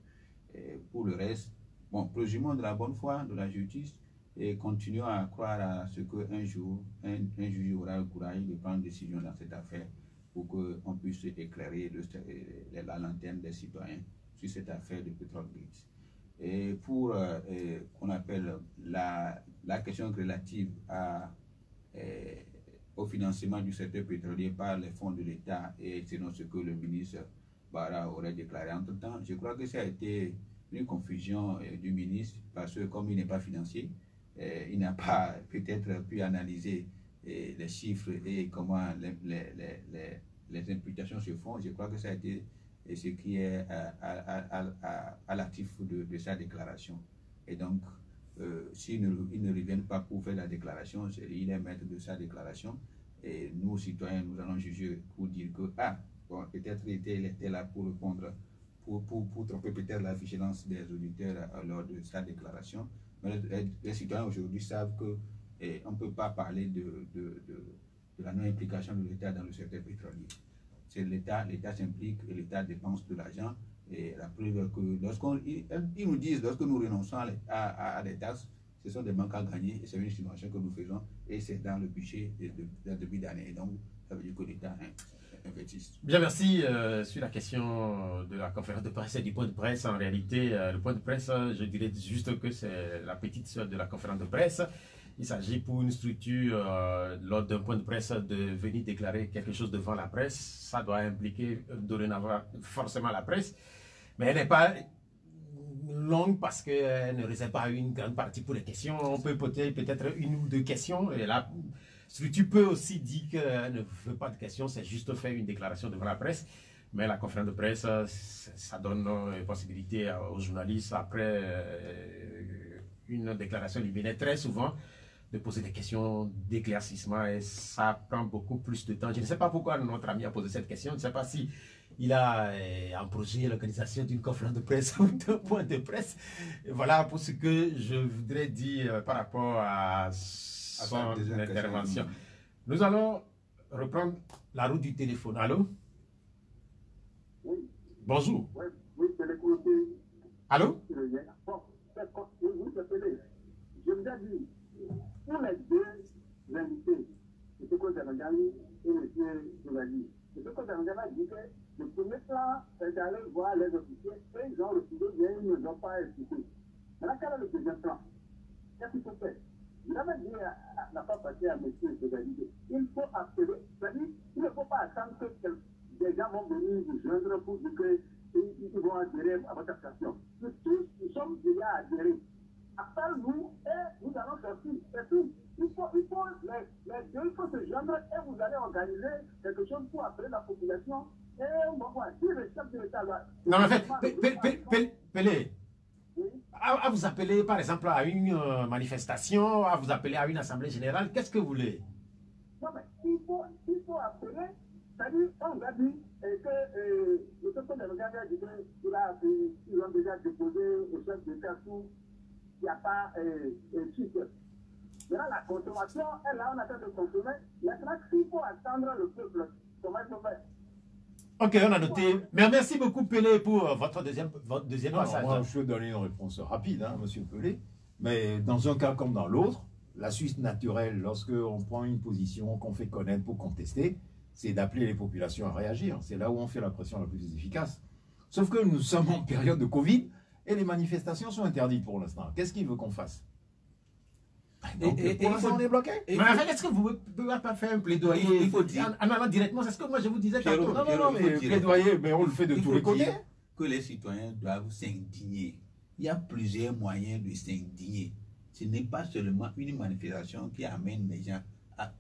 Speaker 3: Pour le reste, bon, présumons de la bonne foi de la justice et continuons à croire à ce qu'un jour, un juge aura le courage de prendre une décision dans cette affaire pour qu'on puisse éclairer la lanterne des citoyens sur cette affaire de Petrolgate. Et pour qu'on appelle la question relative au financement du secteur pétrolier par les fonds de l'État et selon ce que le ministre Bara aurait déclaré entre-temps, je crois que ça a été une confusion du ministre parce que comme il n'est pas financier, il n'a pas peut-être pu analyser les chiffres et comment les imputations se font. Je crois que ça a été ce qui est à l'actif de sa déclaration. Et donc, s'il ne reviennent pas pour faire la déclaration, il est maître de sa déclaration. Et nous, citoyens, nous allons juger pour dire que, bon, peut-être il était là pour répondre, pour tromper peut-être la vigilance des auditeurs lors de sa déclaration. Mais les citoyens aujourd'hui savent qu'on ne peut pas parler de la non-implication de l'État dans le secteur pétrolier. C'est l'État s'implique et l'État dépense de l'argent. Et la preuve que ils nous disent, lorsque nous renonçons à des taxes, ce sont des manques à gagner et c'est une estimation que nous faisons et c'est dans le budget de début d'année. Et donc, ça veut dire que l'État investisse.
Speaker 1: Bien, merci. Sur la question de la conférence de presse et du point de presse, en réalité, le point de presse, je dirais juste que c'est la petite sœur de la conférence de presse. Il s'agit pour une structure, lors d'un point de presse, de venir déclarer quelque chose devant la presse. Ça doit impliquer dorénavant forcément la presse. Mais elle n'est pas longue parce qu'elle ne réserve pas une grande partie pour les questions. On peut peut-être une ou deux questions. Et la structure peut aussi dire qu'elle ne veut pas de questions, c'est juste faire une déclaration devant la presse. Mais la conférence de presse, ça donne une possibilité aux journalistes, après une déclaration liminaire, très souvent, de poser des questions d'éclaircissement et ça prend beaucoup plus de temps. Je ne sais pas pourquoi notre ami a posé cette question. Je ne sais pas si il a en projet l'organisation d'une conférence de presse ou d'un point de presse. Et voilà pour ce que je voudrais dire par rapport à son intervention. Nous allons reprendre la route du téléphone. Allô?
Speaker 4: Oui.
Speaker 1: Bonjour.
Speaker 4: Oui, c'est le côté.
Speaker 1: Allô?
Speaker 4: Bon, oui, c'est Pelé. Je vous ai dit, pour les deux invités, M. Kozanogami et M. Duvali, M. Kozanogami a dit que le premier plan, c'est d'aller voir les officiers et ils ont refusé, bien ils ne nous ont pas expliqué. Maintenant, quel est le deuxième plan? Qu'est-ce qu'il faut faire? Je l'avais dit la fois passée à M. Duvali, il faut appeler, c'est-à-dire, il ne faut pas attendre que des gens vont venir vous joindre pour dire qu'ils vont adhérer à votre station. Nous tous, nous sommes déjà adhérés. Appelle-nous et nous allons sortir. C'est tout. Il faut les deux, il faut se joindre et vous allez organiser quelque chose pour appeler la population. Et on va voir si le chef de l'État va.
Speaker 1: Non, mais en fait, Pelé, à vous appeler par exemple à une manifestation, à vous appeler à une assemblée générale, qu'est-ce que vous voulez?
Speaker 4: Non, mais il faut appeler. C'est-à-dire, on nous a dit que le chef de l'État a dit qu'ils ont déjà déposé au chef de l'État tout. Il n'y a pas suite. Maintenant, la consommation est là, on a train de consommer. Maintenant, s'il faut attendre le peuple, comment il faut faire?
Speaker 1: Ok, on a noté. Mais merci beaucoup, Pelé, pour votre deuxième
Speaker 2: Non,
Speaker 1: passage.
Speaker 2: moi, je peux donner une réponse rapide, hein, monsieur Pelé. Mais dans un cas comme dans l'autre, la suite naturelle, lorsqu'on prend une position qu'on fait connaître pour contester, c'est d'appeler les populations à réagir. C'est là où on fait la pression la plus efficace. Sauf que nous sommes en période de Covid et les manifestations sont interdites pour l'instant. Qu'est-ce qu'il veut qu'on fasse? Donc, pour l'instant, on est bloqué.
Speaker 1: Mais en fait, est-ce que vous ne pouvez pas faire un plaidoyer
Speaker 3: il faut dire.
Speaker 1: en allant directement? C'est ce que moi je vous disais
Speaker 3: Pierrot,
Speaker 1: tantôt.
Speaker 2: Non, mais plaidoyer, mais on le fait de
Speaker 3: Il
Speaker 2: tous
Speaker 3: faut
Speaker 2: les côtés.
Speaker 3: dire que les citoyens doivent s'indigner. Il y a plusieurs moyens de s'indigner. Ce n'est pas seulement une manifestation qui amène les gens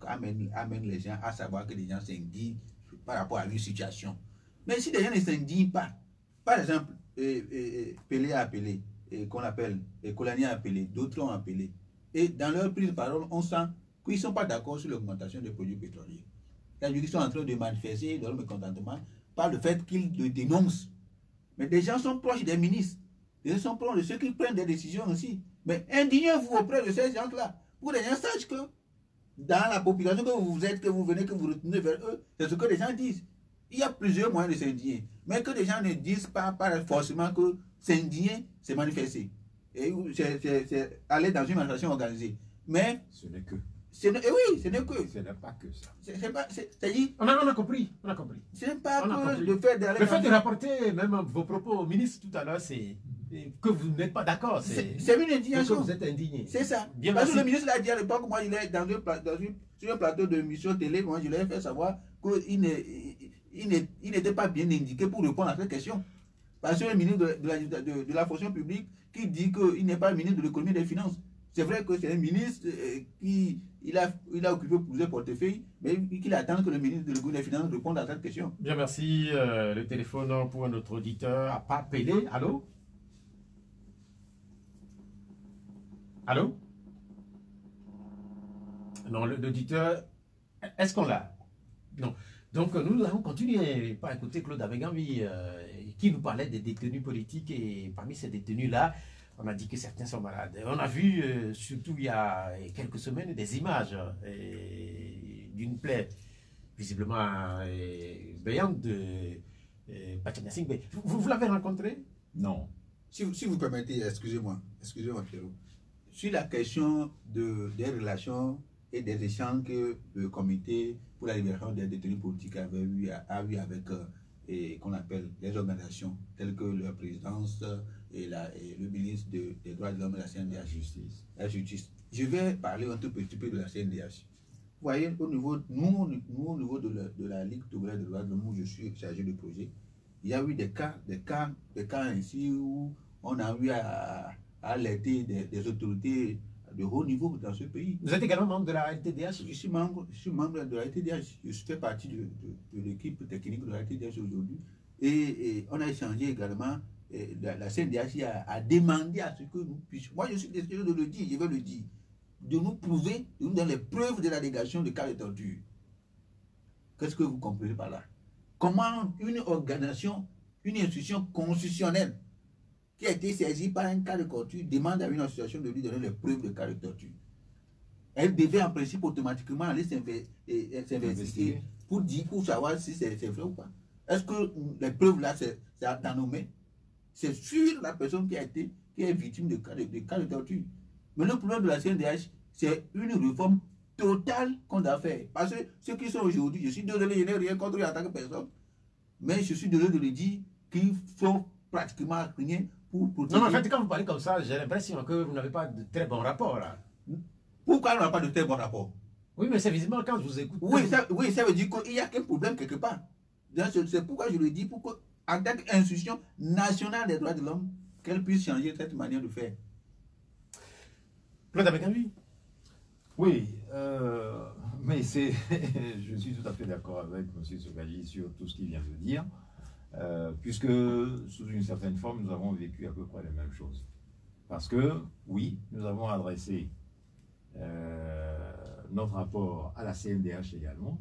Speaker 3: amène les gens à savoir que les gens s'indignent par rapport à une situation. Mais si les gens ne s'indignent pas, par exemple, Pelé a appelé, qu'on appelle, Colani a appelé, d'autres ont appelé, et dans leur prise de parole, on sent qu'ils ne sont pas d'accord sur l'augmentation des produits pétroliers. C'est-à-dire qu'ils sont en train de manifester leur mécontentement par le fait qu'ils le dénoncent. Mais des gens sont proches des ministres, des gens sont proches de ceux qui prennent des décisions aussi. Mais indignez-vous auprès de ces gens-là, pour que les gens sachent que dans la population que vous êtes, que vous venez, que vous retournez vers eux, c'est ce que les gens disent. Il y a plusieurs moyens de s'indigner, mais que les gens ne disent pas forcément que s'indigner, c'est manifester. Et c'est aller dans une manifestation organisée. Mais
Speaker 2: Ce n'est que.
Speaker 3: oui, ce n'est que.
Speaker 2: Ce n'est pas que ça.
Speaker 1: C'est-à-dire, on a compris.
Speaker 3: Ce n'est pas que
Speaker 1: le
Speaker 3: fait d'aller.
Speaker 1: Le fait de rapporter même vos propos au ministre tout à l'heure, c'est que vous n'êtes pas d'accord.
Speaker 3: C'est une indignation.
Speaker 1: Que vous êtes indigné.
Speaker 3: C'est ça.
Speaker 1: Bien,
Speaker 3: parce
Speaker 1: merci.
Speaker 3: que le ministre l'a dit à l'époque, moi, il est sur un plateau de mission télé, moi, je lui ai fait savoir qu'il n'était pas bien indiqué pour répondre à cette question. Parce que le ministre de la fonction publique qui dit qu'il n'est pas ministre de l'économie et des finances. C'est vrai que c'est un ministre qui a occupé plusieurs portefeuilles, mais qu'il attend que le ministre de l'économie et des finances réponde à cette question.
Speaker 1: Bien, merci. Le téléphone pour notre auditeur à pas Pelé. Allô? Allô? Non, l'auditeur, est-ce qu'on l'a? Non. Donc, nous allons continuer par écouter Claude Abegambi, qui nous parlait des détenus politiques. Et parmi ces détenus-là, on a dit que certains sont malades. On a vu, surtout il y a quelques semaines, des images d'une plaie visiblement béante de Bachania Singh. Vous l'avez rencontré?
Speaker 2: Non.
Speaker 3: Si vous permettez, excusez-moi Pierrot. Sur la question des relations et des échanges que le comité pour la libération des détenus politiques a eu avec qu'on appelle les organisations telles que la présidence et le ministre des droits de l'homme et la CNDH. La justice. Je vais parler un tout petit peu de la CNDH. Vous voyez, au niveau de la Ligue togolaise des droits de l'homme où je suis chargé de projet, il y a eu des cas ainsi où on a eu à alerter des autorités de haut niveau dans ce pays.
Speaker 1: Vous êtes également membre de la LTDH?
Speaker 3: Je suis membre de la LTDH. Je fais partie de l'équipe technique de la LTDH aujourd'hui. Et on a échangé également. La CNDH a demandé à ce que nous puissions. Moi, je suis décidé de le dire, je vais le dire. De nous prouver, de nous donner les preuves de l'allégation de cas de torture. Qu'est-ce que vous comprenez par là? Comment une organisation, une institution constitutionnelle qui a été saisie par un cas de torture demande à une association de lui donner les preuves de cas de torture. Elle devait en principe automatiquement aller s'investiguer pour savoir si c'est vrai ou pas. Est-ce que les preuves là, c'est dans nos mains? C'est sur la personne qui est victime de cas de torture. Mais le problème de la CNDH, c'est une réforme totale qu'on doit faire. Parce que ceux qui sont aujourd'hui, je suis désolé, je n'ai rien contre eux en tant que personne, mais je suis désolé de le dire qu'ils font pratiquement rien pour protéger.
Speaker 1: Non, en fait, quand vous parlez comme ça, j'ai l'impression que vous n'avez pas de très bon rapport là.
Speaker 3: Pourquoi on n'a pas de très bon rapport?
Speaker 1: Oui, mais c'est visiblement quand je vous écoute.
Speaker 3: Oui, ça veut dire qu'il y a un problème quelque part. C'est pourquoi je le dis, pour qu'en tant qu'institution nationale des droits de l'homme, qu'elle puisse changer cette manière de faire.
Speaker 1: Claude Abegambi.
Speaker 2: Oui, mais c'est, je suis tout à fait d'accord avec M. Sogali sur tout ce qu'il vient de dire, puisque sous une certaine forme, nous avons vécu à peu près les mêmes choses. Parce que, oui, nous avons adressé notre rapport à la CNDH également,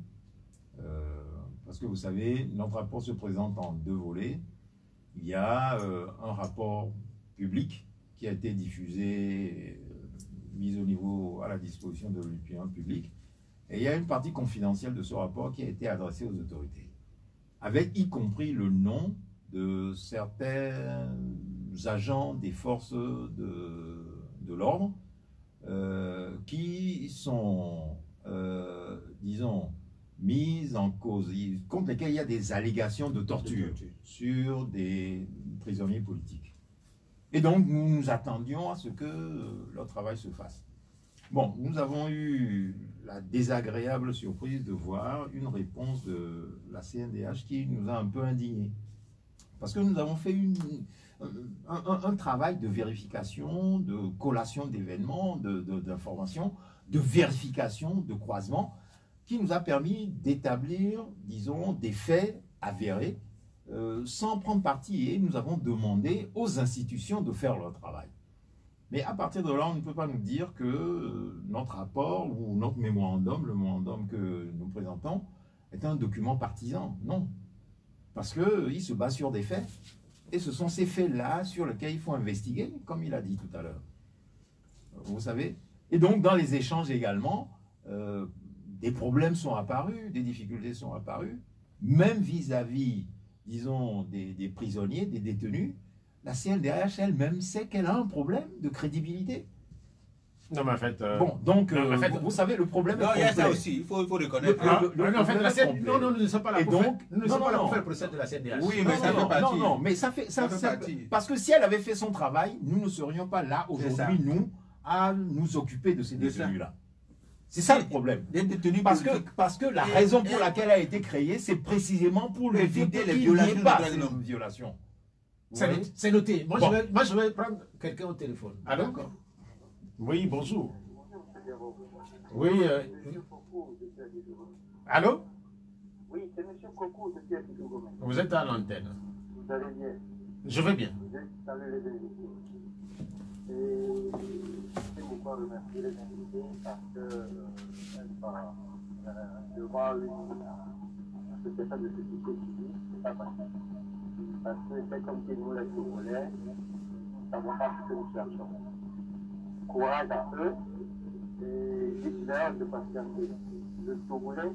Speaker 2: parce que vous savez, notre rapport se présente en deux volets. Il y a un rapport public qui a été diffusé, mis au niveau, à la disposition de l'opinion publique, et il y a une partie confidentielle de ce rapport qui a été adressée aux autorités. avec y compris le nom de certains agents des forces de l'ordre qui sont, disons, mis en cause, contre lesquels il y a des allégations de torture sur des prisonniers politiques. Et donc, nous nous attendions à ce que leur travail se fasse. Bon, nous avons eu la désagréable surprise de voir une réponse de la CNDH qui nous a un peu indignés. Parce que nous avons fait un travail de vérification, de collation d'événements, d'informations, de vérification, de croisement, qui nous a permis d'établir, disons, des faits avérés, sans prendre parti, et nous avons demandé aux institutions de faire leur travail. Mais à partir de là, on ne peut pas nous dire que notre rapport ou notre mémorandum, le mémorandum que nous présentons, est un document partisan. Non. Parce qu'il se base sur des faits. Et ce sont ces faits-là sur lesquels il faut investiguer, comme il a dit tout à l'heure. Vous savez? Et donc, dans les échanges également, des problèmes sont apparus, des difficultés sont apparues, même vis-à-vis, disons, des prisonniers, des détenus. La CNDH elle-même sait qu'elle a un problème de crédibilité.
Speaker 1: Non, mais en fait...
Speaker 2: Bon, donc,
Speaker 1: non, en fait,
Speaker 2: vous savez, le problème
Speaker 3: non,
Speaker 2: est
Speaker 3: il y a
Speaker 2: complet.
Speaker 3: ça aussi, il faut reconnaître.
Speaker 1: En fait, la CNDH... Non, nous ne sommes pas là pour faire... Nous ne sommes pas là pour
Speaker 2: non.
Speaker 1: faire le procès de la CNDH.
Speaker 3: Oui, mais ça fait partie.
Speaker 2: Non, mais ça fait partie. Parce que si elle avait fait son travail, nous ne serions pas là aujourd'hui, nous, à nous occuper de ces détenus-là. C'est ça le problème.
Speaker 3: Des détenus
Speaker 2: Parce que la raison pour laquelle elle a été créée, c'est précisément pour éviter
Speaker 3: les
Speaker 2: qu'il n'y
Speaker 3: violations
Speaker 2: ait pas
Speaker 3: des droits de
Speaker 2: ces
Speaker 3: l'homme.
Speaker 2: violations.
Speaker 1: C'est noté. Moi,
Speaker 2: Bon.
Speaker 1: je vais prendre quelqu'un au téléphone. Allô? Oui, bonjour. Oui. Allô?
Speaker 4: Oui, c'est M. Coco de Pierre Kikogome.
Speaker 1: Vous êtes à l'antenne.
Speaker 4: Vous allez bien.
Speaker 1: Je vais bien.
Speaker 4: Vous êtes salué les invités. Et je tiens beaucoup à remercier les invités parce que devant une association de société civile, c'est pas facile. Parce que c'est comme si nous, les Togolais, nous ne savons pas ce que nous cherchons. Courage à eux et dites-leur de patienter. Le Togolais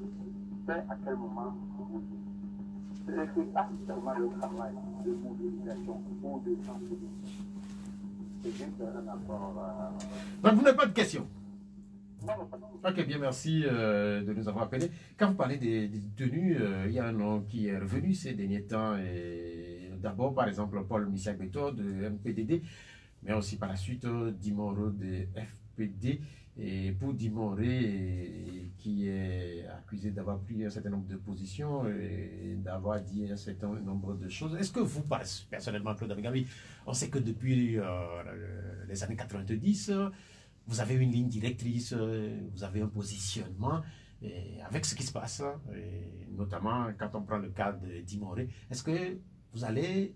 Speaker 4: sait à quel moment vous dites. Ce n'est pas seulement le travail de mobilisation ou de sensibilisation. C'est juste un apport.
Speaker 1: Donc, vous n'avez pas de questions?
Speaker 4: Non, non, pas de question.
Speaker 1: Ok, bien, merci de nous avoir appelés. Quand vous parlez des détenus, il y a un nom qui est revenu ces derniers temps. D'abord, par exemple, Paul Missiak-Beto de MPDD, mais aussi par la suite Dimoro de FPD. Et pour Dimoré, qui est accusé d'avoir pris un certain nombre de positions et d'avoir dit un certain nombre de choses, est-ce que vous, personnellement, Claude Abigami, on sait que depuis les années 90, vous avez une ligne directrice, vous avez un positionnement, et avec ce qui se passe, et notamment quand on prend le cas de Dimoré, est-ce que vous allez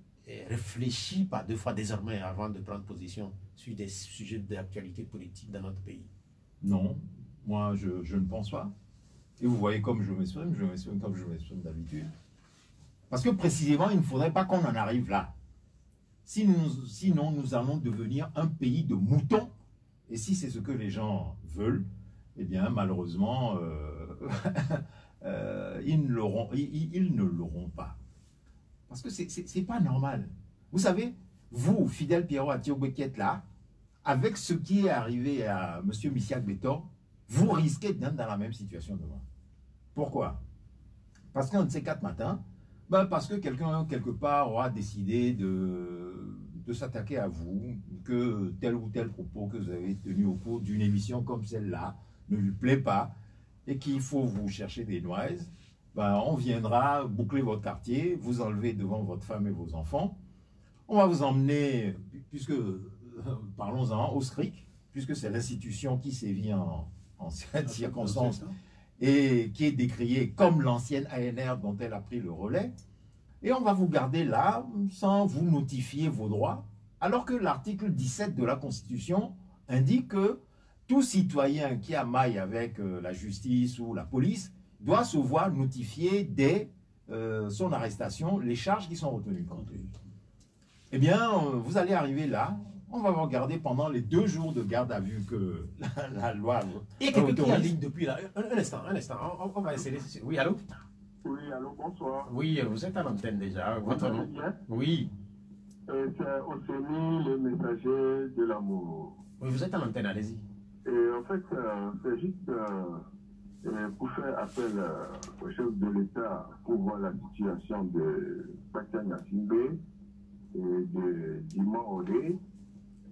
Speaker 1: réfléchir par deux fois désormais avant de prendre position sur des sujets d'actualité politique dans notre pays?
Speaker 2: Non, moi je ne pense pas. Et vous voyez comme je m'exprime comme je m'exprime d'habitude. Parce que précisément, il ne faudrait pas qu'on en arrive là. Sinon, nous allons devenir un pays de moutons. Et si c'est ce que les gens veulent, eh bien, malheureusement, ils ne l'auront pas. Parce que c'est pas normal. Vous savez, vous, Fidel Pierrot Atiogbe qui êtes là, avec ce qui est arrivé à M. Missiak-Beto, vous risquez d'être dans la même situation demain. Pourquoi? Parce qu'un de ces 4 matins, parce que quelqu'un, quelque part, aura décidé de s'attaquer à vous, que tel ou tel propos que vous avez tenu au cours d'une émission comme celle-là ne lui plaît pas, et qu'il faut vous chercher des noises, on viendra boucler votre quartier, vous enlever devant votre femme et vos enfants. On va vous emmener, puisque... parlons-en au SCRIC, puisque c'est l'institution qui sévit en cette circonstance et qui est décriée comme l'ancienne ANR dont elle a pris le relais. Et on va vous garder là sans vous notifier vos droits, alors que l'article 17 de la Constitution indique que tout citoyen qui a maille avec la justice ou la police doit se voir notifier dès son arrestation les charges qui sont retenues contre lui. Eh bien, vous allez arriver là. On va vous regarder pendant les 2 jours de garde à vue que la loi
Speaker 1: Et quelqu'un qui est en ligne depuis là. Un instant. On va essayer. Oui, allô?
Speaker 4: Oui, Oui, allô, bonsoir.
Speaker 1: Oui, vous êtes à l'antenne déjà. Votre nom?
Speaker 4: Bien.
Speaker 1: Oui.
Speaker 4: C'est Osemi, le messager de l'amour.
Speaker 1: Oui, vous êtes à l'antenne, allez-y.
Speaker 4: Et en fait, c'est juste pour faire appel au chef de l'État pour voir la situation de Pachanga Simbe et de Dima Olé,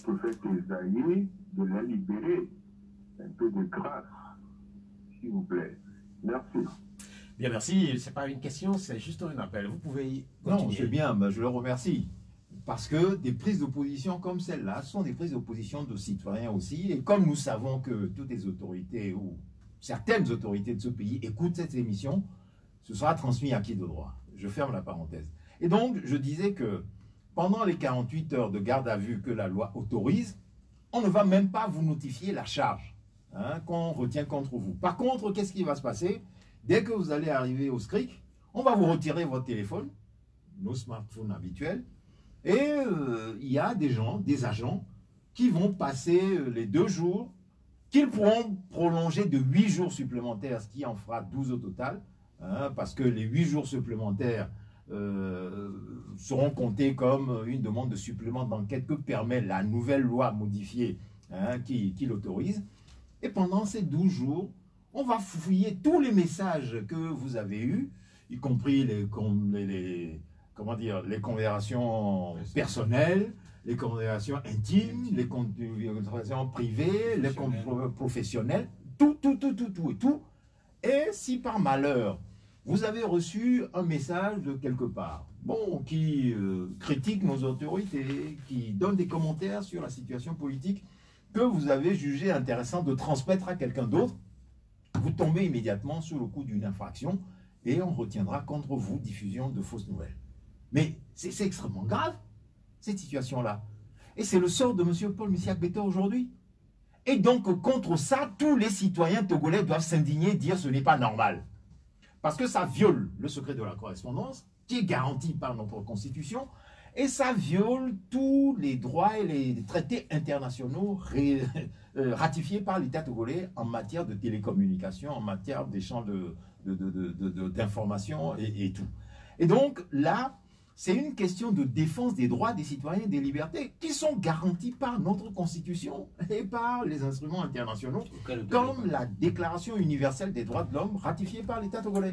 Speaker 4: prophète Esaïe, de les libérer. Un peu de grâce, s'il vous plaît. Merci.
Speaker 1: Bien, merci. Ce n'est pas une question, c'est juste un appel. Vous pouvez continuer.
Speaker 2: Non, c'est bien, ben, je le remercie. Parce que des prises d'opposition comme celle-là sont des prises d'opposition de citoyens aussi. Et comme nous savons que toutes les autorités ou certaines autorités de ce pays écoutent cette émission, ce sera transmis à qui de droit. Je ferme la parenthèse. Et donc, je disais que pendant les 48 heures de garde à vue que la loi autorise, on ne va même pas vous notifier la charge qu'on retient contre vous. Par contre, qu'est-ce qui va se passer? Dès que vous allez arriver au SCRIC, on va vous retirer votre téléphone, nos smartphones habituels, et il y a des gens, des agents, qui vont passer les 2 jours, qu'ils pourront prolonger de 8 jours supplémentaires, ce qui en fera 12 au total, parce que les 8 jours supplémentaires seront comptés comme une demande de supplément d'enquête que permet la nouvelle loi modifiée qui l'autorise. Et pendant ces 12 jours, on va fouiller tous les messages que vous avez eus, y compris les conversations personnelles, les conversations intimes, les conversations privées, les professionnelles, tout. Et si par malheur, vous avez reçu un message de quelque part, bon, qui critique nos autorités, qui donne des commentaires sur la situation politique que vous avez jugé intéressant de transmettre à quelqu'un d'autre, vous tombez immédiatement sous le coup d'une infraction et on retiendra contre vous diffusion de fausses nouvelles. Mais c'est extrêmement grave, cette situation-là. Et c'est le sort de M. Paul Missiak-Beto aujourd'hui. Et donc, contre ça, tous les citoyens togolais doivent s'indigner, dire ce n'est pas normal. Parce que ça viole le secret de la correspondance, qui est garanti par notre Constitution, et ça viole tous les droits et les traités internationaux ratifiés par l'État togolais en matière de télécommunication, en matière d'échange d'informations et tout. Et donc là, c'est une question de défense des droits des citoyens et des libertés qui sont garantis par notre Constitution et par les instruments internationaux, comme la Déclaration universelle des droits de l'homme ratifiée par l'État togolais.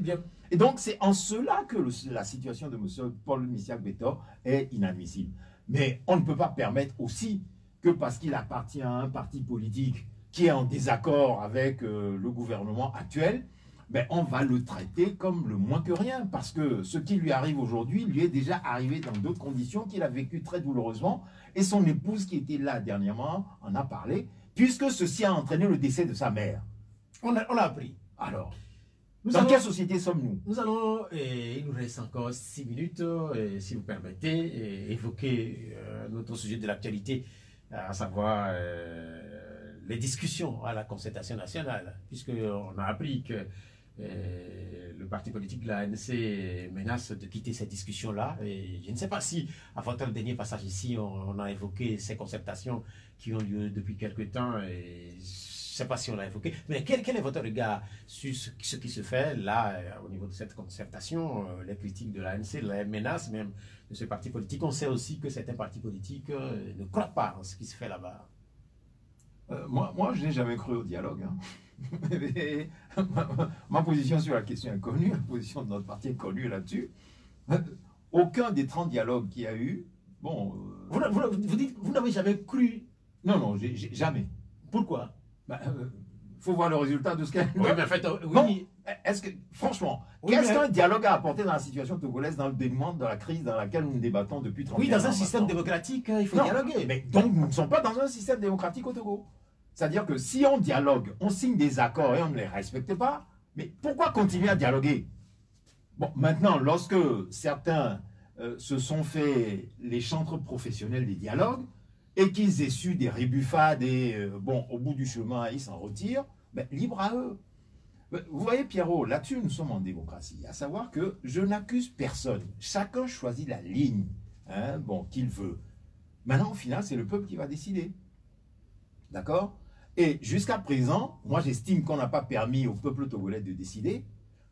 Speaker 2: Et donc, c'est en cela que la situation de M. Paul Missiak-Beto est inadmissible. Mais on ne peut pas permettre aussi que parce qu'il appartient à un parti politique qui est en désaccord avec le gouvernement actuel, ben on va le traiter comme le moins que rien, parce que ce qui lui arrive aujourd'hui lui est déjà arrivé dans d'autres conditions qu'il a vécu très douloureusement, et son épouse qui était là dernièrement en a parlé, puisque ceci a entraîné le décès de sa mère.
Speaker 1: On l'a appris.
Speaker 2: Alors, dans quelle société sommes-nous?
Speaker 1: Nous allons, il nous reste encore 6 minutes, si vous permettez, évoquer notre sujet de l'actualité, à savoir les discussions à la concertation nationale, puisqu'on a appris que le parti politique de l'ANC menace de quitter cette discussion-là. Et je ne sais pas si, à votre dernier passage ici, on a évoqué ces concertations qui ont lieu depuis quelque temps. Et je ne sais pas si on l'a évoqué. Mais quel est votre regard sur ce qui se fait là, au niveau de cette concertation, les critiques de l'ANC, les menaces même de ce parti politique? On sait aussi que certains partis politiques ne croient pas en ce qui se fait là-bas.
Speaker 2: Moi, je n'ai jamais cru au dialogue. Ma position sur la question est connue, la position de notre parti est connue là-dessus. Aucun des 30 dialogues qu'il y a eu, bon...
Speaker 1: Vous dites, vous n'avez jamais cru?
Speaker 2: Non, jamais.
Speaker 1: Pourquoi?
Speaker 2: Faut voir le résultat de ce qu'elle...
Speaker 1: Oui, mais en fait, oui.
Speaker 2: Non, est-ce que, franchement, qu'est-ce qu'un dialogue a apporté dans la situation togolaise, dans le dénouement de la crise dans laquelle nous débattons depuis 30 ans?
Speaker 1: Oui, dans un système démocratique, il faut dialoguer.
Speaker 2: Mais donc, nous ne sommes pas dans un système démocratique au Togo. C'est-à-dire que si on dialogue, on signe des accords et on ne les respecte pas, mais pourquoi continuer à dialoguer? Bon, maintenant, lorsque certains se sont fait les chantres professionnels des dialogues et qu'ils aient su des rébuffades et, bon, au bout du chemin, ils s'en retirent, ben, libre à eux. Vous voyez, Pierrot, là-dessus, nous sommes en démocratie. À savoir que je n'accuse personne. Chacun choisit la ligne bon, qu'il veut. Maintenant, au final, c'est le peuple qui va décider. D'accord? Et jusqu'à présent, moi j'estime qu'on n'a pas permis au peuple togolais de décider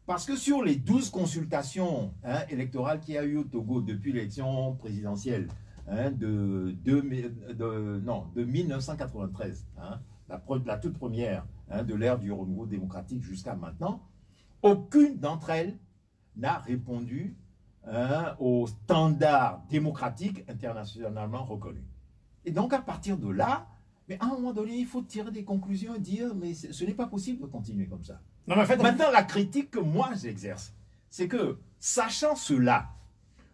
Speaker 2: Parce que sur les 12 consultations électorales qu'il y a eu au Togo depuis l'élection présidentielle de 1993, la toute première de l'ère du renouveau démocratique jusqu'à maintenant, aucune d'entre elles n'a répondu aux standards démocratiques internationalement reconnus. Et donc à partir de là, mais à un moment donné, il faut tirer des conclusions et dire mais ce n'est pas possible de continuer comme ça.
Speaker 1: Non, mais en fait,
Speaker 2: maintenant, la critique que moi j'exerce, c'est que, sachant cela,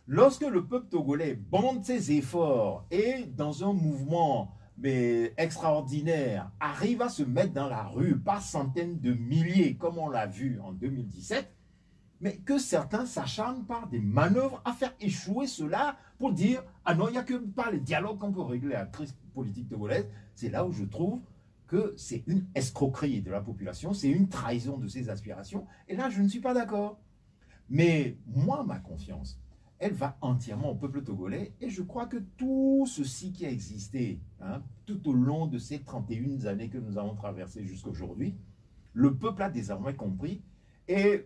Speaker 2: lorsque le peuple togolais bande ses efforts et dans un mouvement extraordinaire, arrive à se mettre dans la rue par centaines de milliers, comme on l'a vu en 2017, mais que certains s'acharnent par des manœuvres à faire échouer cela pour dire « Ah non, il n'y a que par le dialogue qu'on peut régler la crise politique togolaise », c'est là où je trouve que c'est une escroquerie de la population, c'est une trahison de ses aspirations, et là je ne suis pas d'accord. Mais moi, ma confiance, elle va entièrement au peuple togolais, et je crois que tout ceci qui a existé tout au long de ces 31 années que nous avons traversées jusqu'à aujourd'hui, le peuple a désormais compris, et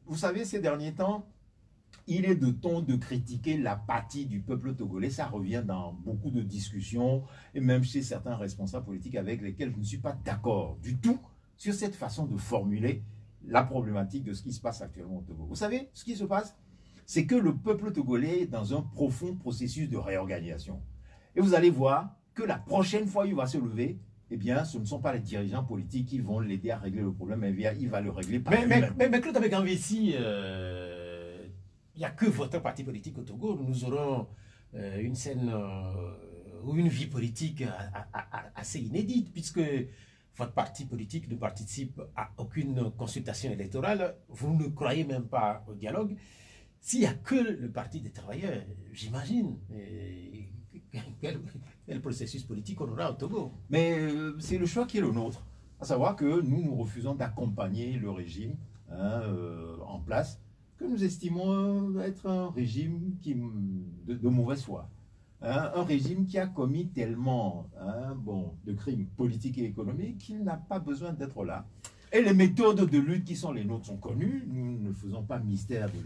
Speaker 2: vous savez, ces derniers temps, il est de ton de critiquer l'apathie du peuple togolais. Ça revient dans beaucoup de discussions et même chez certains responsables politiques avec lesquels je ne suis pas d'accord du tout sur cette façon de formuler la problématique de ce qui se passe actuellement au Togo. Vous savez, ce qui se passe, c'est que le peuple togolais est dans un profond processus de réorganisation. Et vous allez voir que la prochaine fois il va se lever, eh bien, ce ne sont pas les dirigeants politiques qui vont l'aider à régler le problème, mais il va le régler par lui-même.
Speaker 1: Mais Claude Abegamvesi, il n'y a que votre parti politique au Togo. Nous aurons une scène ou une vie politique assez inédite, puisque votre parti politique ne participe à aucune consultation électorale. Vous ne croyez même pas au dialogue. S'il n'y a que le parti des travailleurs, j'imagine, quel processus politique on aura au Togo.
Speaker 2: Mais c'est le choix qui est le nôtre. À savoir que nous refusons d'accompagner le régime en place, que nous estimons être un régime de mauvaise foi. Un régime qui a commis tellement de crimes politiques et économiques qu'il n'a pas besoin d'être là. Et les méthodes de lutte qui sont les nôtres sont connues, nous ne faisons pas mystère de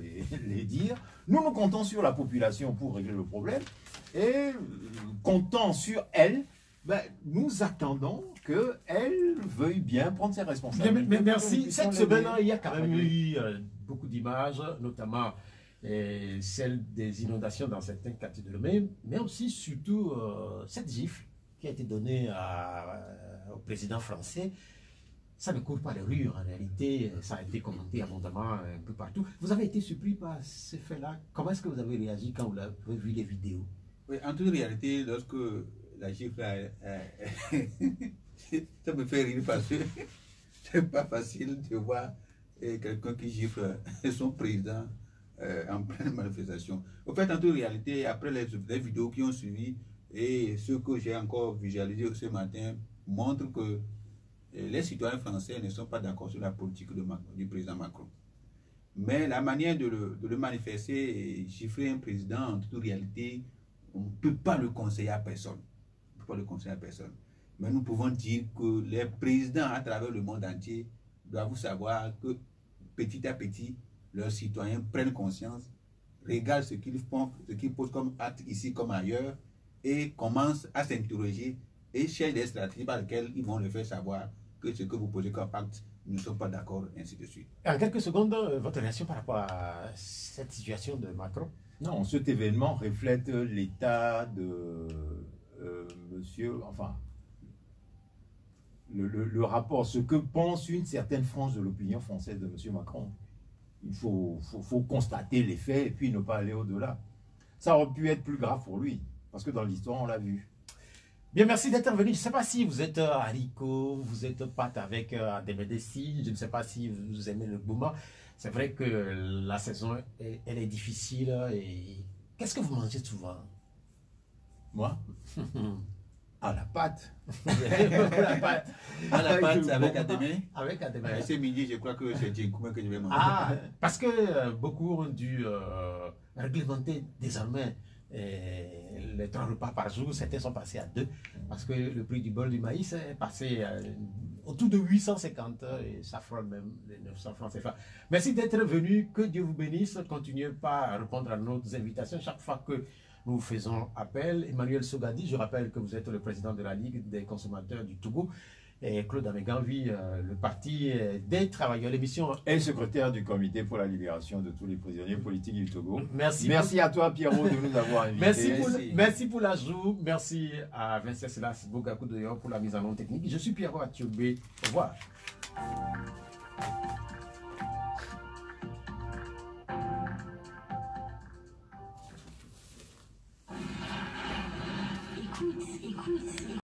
Speaker 2: les dire. Nous comptons sur la population pour régler le problème et comptant sur elle, nous attendons qu'elle veuille bien prendre ses responsabilités.
Speaker 1: Mais merci. Cette semaine, il y a quand même eu beaucoup d'images, notamment celle des inondations dans certains quartiers de Lomé, mais aussi surtout cette gifle qui a été donnée au président français. Ça ne court pas les rues, en réalité, ça a été commenté abondamment un peu partout. Vous avez été surpris par ce fait-là? Comment est-ce que vous avez réagi quand vous avez vu les vidéos?
Speaker 3: Oui, en toute réalité, lorsque la gifle ça me fait rire parce que c'est pas facile de voir quelqu'un qui gifle son président en pleine manifestation. Au fait, en toute réalité, après les vidéos qui ont suivi et ce que j'ai encore visualisé ce matin montrent que les citoyens français ne sont pas d'accord sur la politique du président Macron. Mais la manière de le manifester et chiffrer un président, en toute réalité, on ne peut pas le conseiller à personne. On ne peut pas le conseiller à personne. Mais nous pouvons dire que les présidents à travers le monde entier doivent savoir que petit à petit, leurs citoyens prennent conscience, regardent ce qu'ils font, ce qu'ils posent comme acte ici comme ailleurs, et commencent à s'interroger et cherchent des stratégies par lesquelles ils vont le faire savoir que ce que vous posez comme acte, nous ne sommes pas d'accord, ainsi de suite.
Speaker 1: En quelques secondes, votre réaction par rapport à cette situation de Macron?
Speaker 2: Non, cet événement reflète l'état de le rapport, ce que pense une certaine frange de l'opinion française de M. Macron. Il faut constater les faits et puis ne pas aller au-delà. Ça aurait pu être plus grave pour lui, parce que dans l'histoire, on l'a vu.
Speaker 1: Bien, merci d'intervenir. Je ne sais pas si vous êtes haricot, vous êtes pâte avec des médecins, je ne sais pas si vous aimez le bouma. C'est vrai que la saison, elle est difficile. Qu'est-ce que vous mangez souvent?
Speaker 2: Moi à la pâte.
Speaker 3: À la pâte avec Ademé.
Speaker 1: Avec Ademé.
Speaker 3: Ce midi, je crois que c'est Djenkouma que je vais manger.
Speaker 1: Ah, parce que beaucoup ont dû réglementer désormais les 3 repas par jour. Certains sont passés à 2 parce que le prix du bol du maïs est passé autour de 850 et ça frôle même les 900 francs CFA. Merci d'être venu, que Dieu vous bénisse. Continuez pas à répondre à nos invitations chaque fois que nous faisons appel. Emmanuel Sogadi, je rappelle que vous êtes le président de la Ligue des consommateurs du Togo. Et Claude Améganvi, le parti des travailleurs, l'émission.
Speaker 2: Et secrétaire du comité pour la libération de tous les prisonniers politiques du Togo.
Speaker 1: Merci.
Speaker 2: Merci à toi, Pierrot, de nous avoir invités.
Speaker 1: Merci pour l'ajout. Merci à Vincent Selas Bogakou pour la mise en œuvre technique. Je suis Pierrot Atiobé. Au revoir.